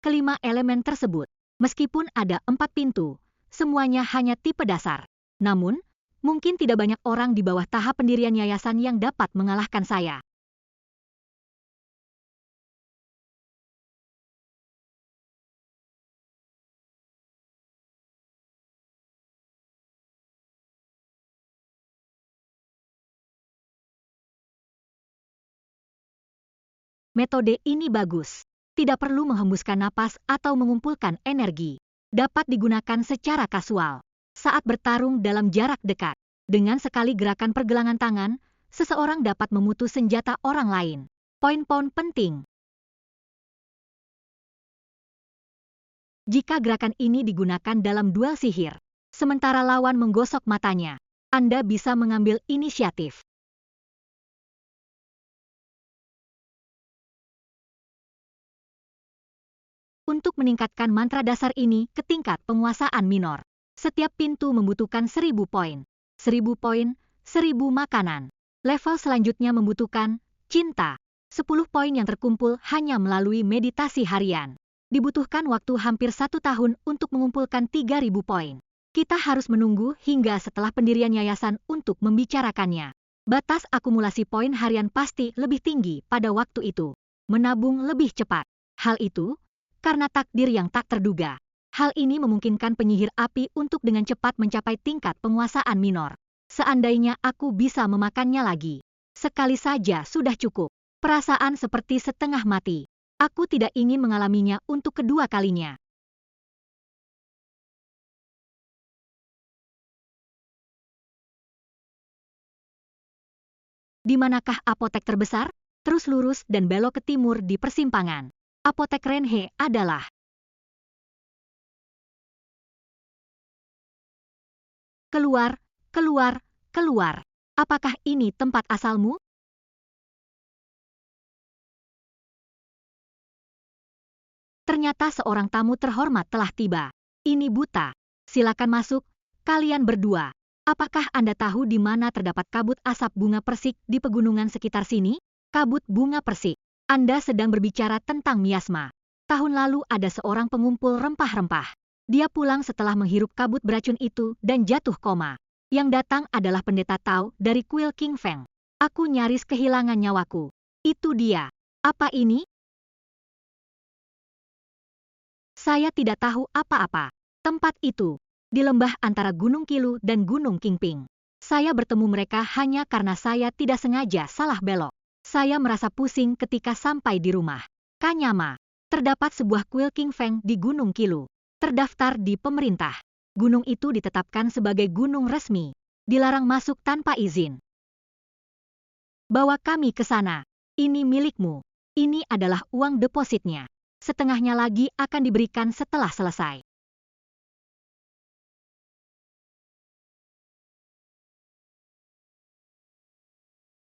Kelima elemen tersebut, meskipun ada 4 pintu, semuanya hanya tipe dasar. Namun, mungkin tidak banyak orang di bawah tahap pendirian yayasan yang dapat mengalahkan saya. Metode ini bagus. Tidak perlu menghembuskan napas atau mengumpulkan energi. Dapat digunakan secara kasual. Saat bertarung dalam jarak dekat. Dengan sekali gerakan pergelangan tangan, seseorang dapat memutus senjata orang lain. Poin-poin penting. Jika gerakan ini digunakan dalam duel sihir, sementara lawan menggosok matanya, Anda bisa mengambil inisiatif. Untuk meningkatkan mantra dasar ini ke tingkat penguasaan minor, setiap pintu membutuhkan 1000 poin. 1000 poin, 1000 makanan. Level selanjutnya membutuhkan cinta. 10 poin yang terkumpul hanya melalui meditasi harian. Dibutuhkan waktu hampir 1 tahun untuk mengumpulkan 3000 poin. Kita harus menunggu hingga setelah pendirian yayasan untuk membicarakannya. Batas akumulasi poin harian pasti lebih tinggi pada waktu itu. Menabung lebih cepat. Hal itu karena takdir yang tak terduga. Hal ini memungkinkan penyihir api untuk dengan cepat mencapai tingkat penguasaan minor. Seandainya aku bisa memakannya lagi, sekali saja sudah cukup. Perasaan seperti setengah mati. Aku tidak ingin mengalaminya untuk kedua kalinya. Di manakah apotek terbesar? Terus lurus dan belok ke timur di persimpangan. Apotek Renhe adalah keluar, keluar, keluar. Apakah ini tempat asalmu? Ternyata seorang tamu terhormat telah tiba. Ini Buta. Silakan masuk, kalian berdua. Apakah Anda tahu di mana terdapat kabut asap bunga persik di pegunungan sekitar sini? Kabut bunga persik. Anda sedang berbicara tentang miasma. Tahun lalu ada seorang pengumpul rempah-rempah. Dia pulang setelah menghirup kabut beracun itu dan jatuh koma. Yang datang adalah pendeta Tao dari kuil King Feng. Aku nyaris kehilangan nyawaku. Itu dia. Apa ini? Saya tidak tahu apa-apa. Tempat itu, di lembah antara Gunung Kilu dan Gunung Kingping. Saya bertemu mereka hanya karena saya tidak sengaja salah belok. Saya merasa pusing ketika sampai di rumah. Kanyama, terdapat sebuah kuil King Feng di Gunung Kilu. Terdaftar di pemerintah. Gunung itu ditetapkan sebagai gunung resmi. Dilarang masuk tanpa izin. Bawa kami ke sana. Ini milikmu. Ini adalah uang depositnya. Setengahnya lagi akan diberikan setelah selesai.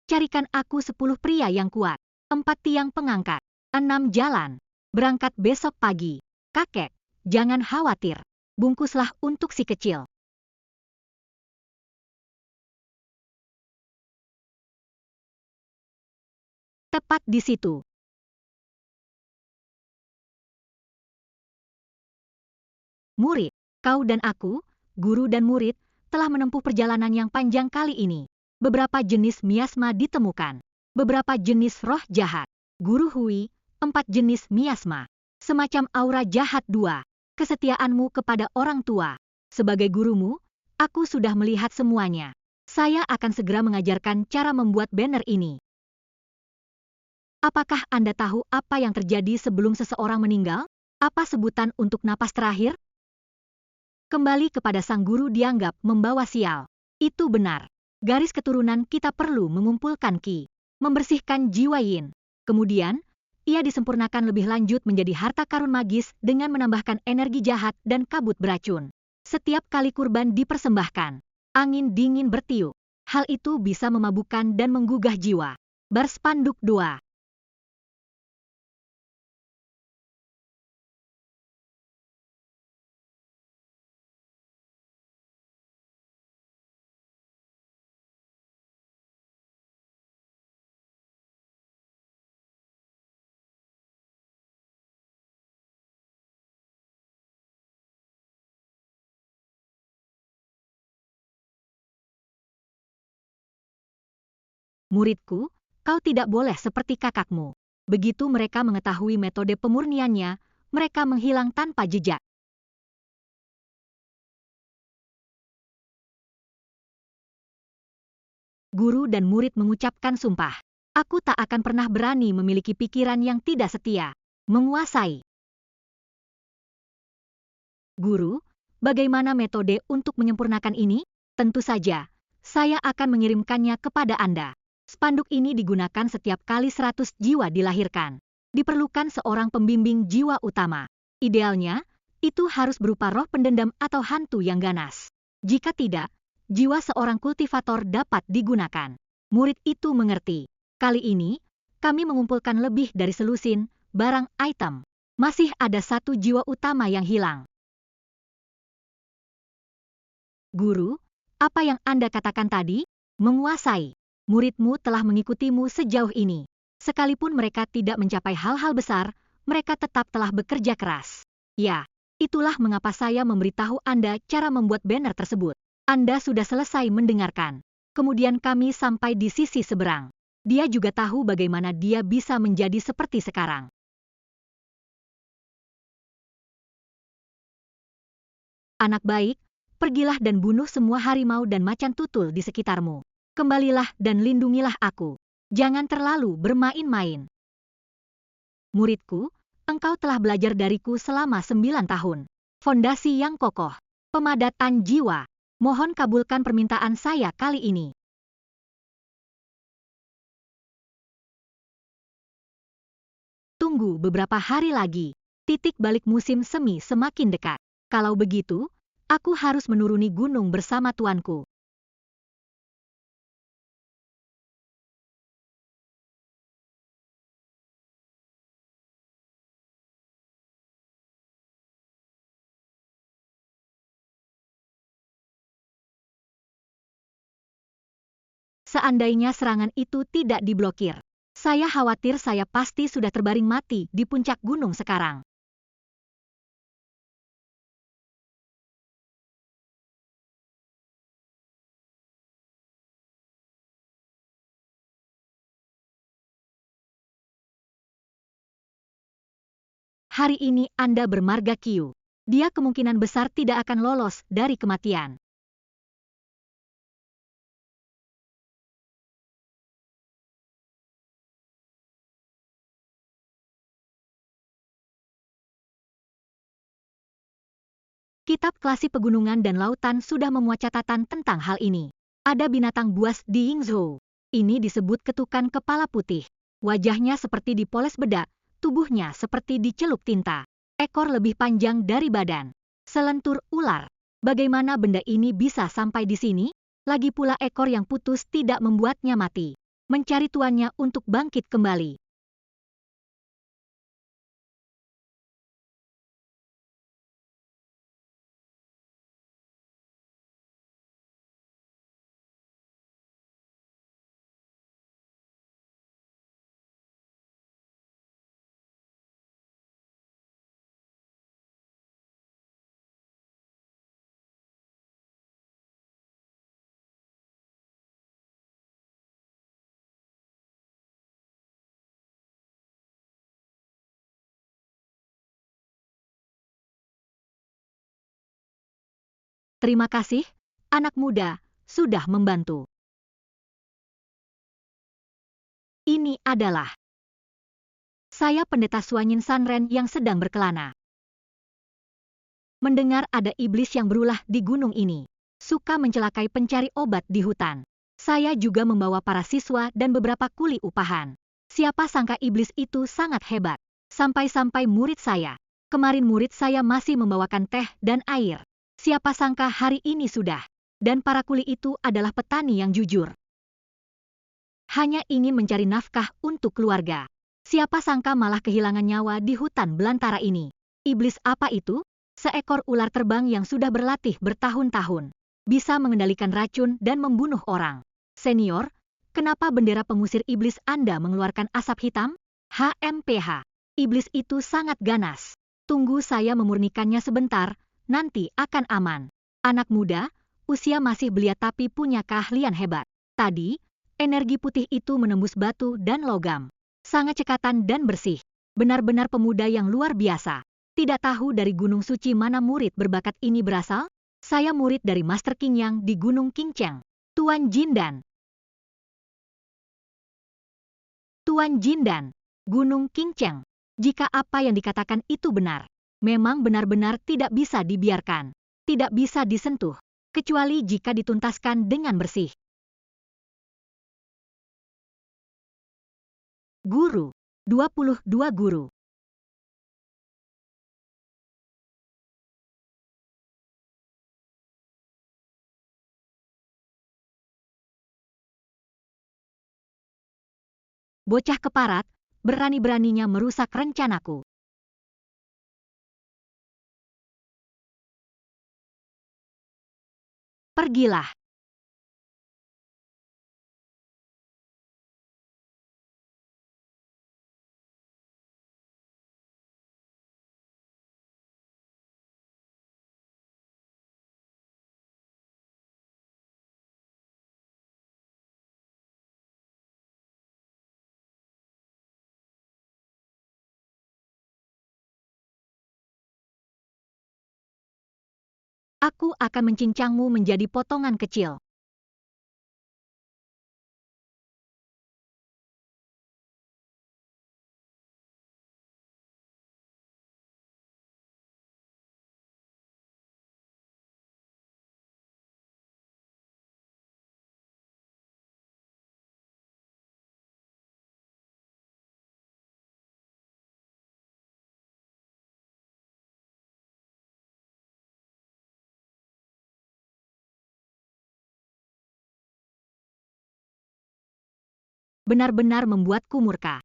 Carikan aku 10 pria yang kuat, 4 tiang pengangkat, 6 jalan. Berangkat besok pagi. Kakek, jangan khawatir. Bungkuslah untuk si kecil. Tepat di situ. Murid, kau dan aku, guru dan murid, telah menempuh perjalanan yang panjang kali ini. Beberapa jenis miasma ditemukan. Beberapa jenis roh jahat. Guru Hui, 4 jenis miasma. Semacam aura jahat 2. Kesetiaanmu kepada orang tua. Sebagai gurumu, aku sudah melihat semuanya. Saya akan segera mengajarkan cara membuat banner ini. Apakah Anda tahu apa yang terjadi sebelum seseorang meninggal? Apa sebutan untuk napas terakhir? Kembali kepada sang guru dianggap membawa sial. Itu benar. Garis keturunan kita perlu mengumpulkan ki, membersihkan jiwa yin. Kemudian, ia disempurnakan lebih lanjut menjadi harta karun magis dengan menambahkan energi jahat dan kabut beracun. Setiap kali kurban dipersembahkan, angin dingin bertiup. Hal itu bisa memabukkan dan menggugah jiwa. Berspanduk 2. Muridku, kau tidak boleh seperti kakakmu. Begitu mereka mengetahui metode pemurniannya, mereka menghilang tanpa jejak. Guru dan murid mengucapkan sumpah. Aku tak akan pernah berani memiliki pikiran yang tidak setia. Menguasai. Guru, bagaimana metode untuk menyempurnakan ini? Tentu saja, saya akan mengirimkannya kepada Anda. Spanduk ini digunakan setiap kali 100 jiwa dilahirkan. Diperlukan seorang pembimbing jiwa utama. Idealnya, itu harus berupa roh pendendam atau hantu yang ganas. Jika tidak, jiwa seorang kultivator dapat digunakan. Murid itu mengerti. Kali ini, kami mengumpulkan lebih dari selusin, barang item. Masih ada satu jiwa utama yang hilang. Guru, apa yang Anda katakan tadi? Menguasai. Muridmu telah mengikutimu sejauh ini. Sekalipun mereka tidak mencapai hal-hal besar, mereka tetap telah bekerja keras. Ya, itulah mengapa saya memberitahu Anda cara membuat banner tersebut. Anda sudah selesai mendengarkan. Kemudian kami sampai di sisi seberang. Dia juga tahu bagaimana dia bisa menjadi seperti sekarang. Anak baik, pergilah dan bunuh semua harimau dan macan tutul di sekitarmu. Kembalilah dan lindungilah aku. Jangan terlalu bermain-main. Muridku, engkau telah belajar dariku selama 9 tahun. Fondasi yang kokoh. Pemadatan jiwa. Mohon kabulkan permintaan saya kali ini. Tunggu beberapa hari lagi. Titik balik musim semi semakin dekat. Kalau begitu, aku harus menuruni gunung bersama tuanku. Seandainya serangan itu tidak diblokir, saya khawatir saya pasti sudah terbaring mati di puncak gunung sekarang. Hari ini Anda bermarga Qiu. Dia kemungkinan besar tidak akan lolos dari kematian. Kitab klasik pegunungan dan lautan sudah memuat catatan tentang hal ini. Ada binatang buas di Yingzhou. Ini disebut ketukan kepala putih. Wajahnya seperti dipoles bedak, tubuhnya seperti dicelup tinta. Ekor lebih panjang dari badan. Selentur ular. Bagaimana benda ini bisa sampai di sini? Lagi pula ekor yang putus tidak membuatnya mati. Mencari tuannya untuk bangkit kembali. Terima kasih, anak muda, sudah membantu. Ini adalah saya pendeta Suanyin Sanren yang sedang berkelana. Mendengar ada iblis yang berulah di gunung ini. Suka mencelakai pencari obat di hutan. Saya juga membawa para siswa dan beberapa kuli upahan. Siapa sangka iblis itu sangat hebat. Sampai-sampai murid saya. Kemarin murid saya masih membawakan teh dan air. Siapa sangka hari ini sudah. Dan para kuli itu adalah petani yang jujur. Hanya ingin mencari nafkah untuk keluarga. Siapa sangka malah kehilangan nyawa di hutan belantara ini. Iblis apa itu? Seekor ular terbang yang sudah berlatih bertahun-tahun. Bisa mengendalikan racun dan membunuh orang. Senior, kenapa bendera pengusir iblis Anda mengeluarkan asap hitam? HMPH. Iblis itu sangat ganas. Tunggu saya memurnikannya sebentar, nanti akan aman. Anak muda, usia masih belia tapi punya keahlian hebat. Tadi, energi putih itu menembus batu dan logam. Sangat cekatan dan bersih. Benar-benar pemuda yang luar biasa. Tidak tahu dari Gunung Suci mana murid berbakat ini berasal? Saya murid dari Master King Yang di Gunung Qingcheng. Tuan Jindan. Tuan Jindan, Gunung Qingcheng. Jika apa yang dikatakan itu benar, memang benar-benar tidak bisa dibiarkan, tidak bisa disentuh, kecuali jika dituntaskan dengan bersih. Guru, 22 guru. Bocah keparat, berani-beraninya merusak rencanaku. Pergilah. Aku akan mencincangmu menjadi potongan kecil. Benar-benar membuatku murka.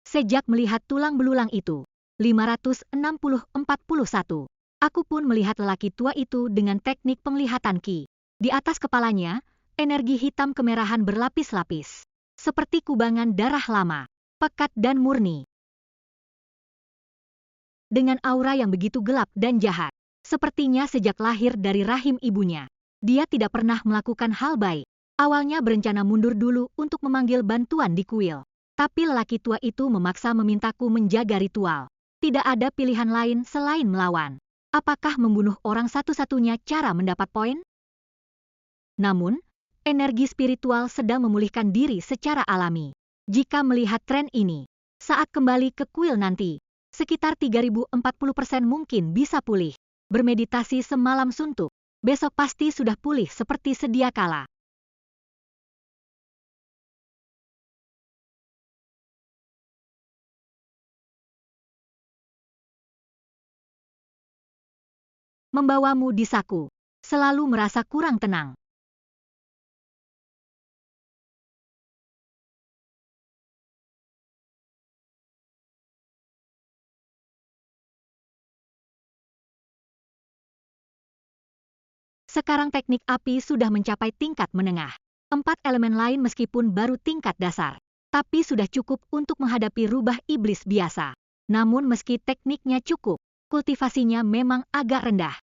Sejak melihat tulang belulang itu, 560-41, aku pun melihat lelaki tua itu dengan teknik penglihatan Qi. Di atas kepalanya, energi hitam kemerahan berlapis-lapis, seperti kubangan darah lama, pekat dan murni. Dengan aura yang begitu gelap dan jahat, sepertinya sejak lahir dari rahim ibunya, dia tidak pernah melakukan hal baik. Awalnya berencana mundur dulu untuk memanggil bantuan di kuil. Tapi lelaki tua itu memaksa memintaku menjaga ritual. Tidak ada pilihan lain selain melawan. Apakah membunuh orang satu-satunya cara mendapat poin? Namun, energi spiritual sedang memulihkan diri secara alami. Jika melihat tren ini, saat kembali ke kuil nanti, sekitar 3040% mungkin bisa pulih. Bermeditasi semalam suntuk, besok pasti sudah pulih seperti sedia kala. Membawamu di saku, selalu merasa kurang tenang. Sekarang teknik api sudah mencapai tingkat menengah. 4 elemen lain meskipun baru tingkat dasar, tapi sudah cukup untuk menghadapi rubah iblis biasa. Namun meski tekniknya cukup, kultivasinya memang agak rendah.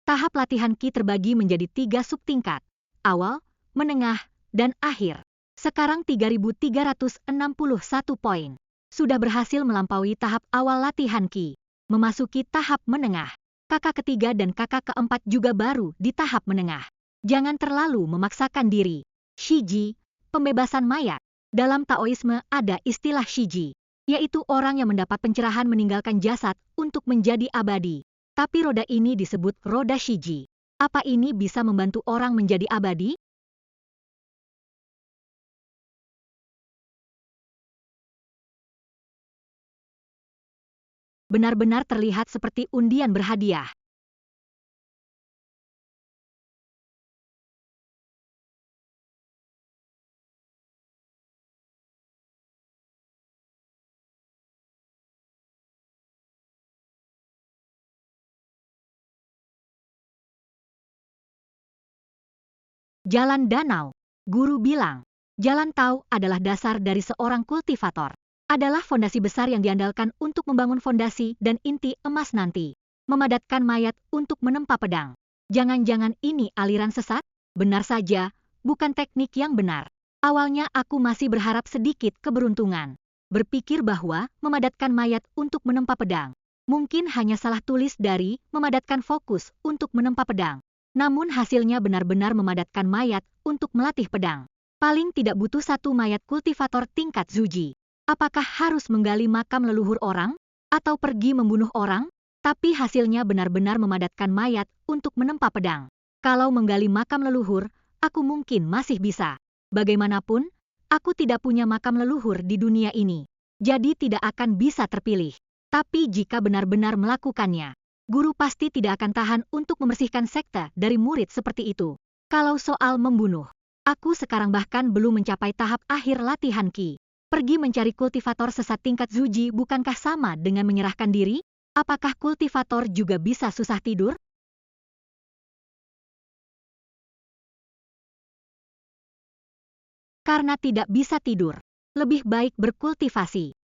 Tahap latihan Qi terbagi menjadi 3 subtingkat, awal, menengah, dan akhir. Sekarang 3361 poin. Sudah berhasil melampaui tahap awal latihan Qi, memasuki tahap menengah. Kakak ketiga dan kakak keempat juga baru di tahap menengah. Jangan terlalu memaksakan diri. Shiji, pembebasan mayat. Dalam Taoisme ada istilah Shiji, yaitu orang yang mendapat pencerahan meninggalkan jasad untuk menjadi abadi. Tapi roda ini disebut roda Shiji. Apa ini bisa membantu orang menjadi abadi? benar-benar terlihat seperti undian berhadiah. Jalan danau. Guru bilang, jalan tau adalah dasar dari seorang kultivator. Adalah fondasi besar yang diandalkan untuk membangun fondasi dan inti emas nanti. Memadatkan mayat untuk menempa pedang. Jangan-jangan ini aliran sesat? Benar saja, bukan teknik yang benar. Awalnya aku masih berharap sedikit keberuntungan. Berpikir bahwa memadatkan mayat untuk menempa pedang. Mungkin hanya salah tulis dari memadatkan fokus untuk menempa pedang. Namun hasilnya benar-benar memadatkan mayat untuk melatih pedang. Paling tidak butuh satu mayat kultivator tingkat Zuji. Apakah harus menggali makam leluhur orang? Atau pergi membunuh orang? Tapi hasilnya benar-benar memadatkan mayat untuk menempa pedang. Kalau menggali makam leluhur, aku mungkin masih bisa. Bagaimanapun, aku tidak punya makam leluhur di dunia ini. Jadi tidak akan bisa terpilih. Tapi jika benar-benar melakukannya, guru pasti tidak akan tahan untuk membersihkan sekte dari murid seperti itu. Kalau soal membunuh, aku sekarang bahkan belum mencapai tahap akhir latihan Ki. Pergi mencari kultivator sesat tingkat Zuji bukankah sama dengan menyerahkan diri? Apakah kultivator juga bisa susah tidur? Karena tidak bisa tidur, lebih baik berkultivasi.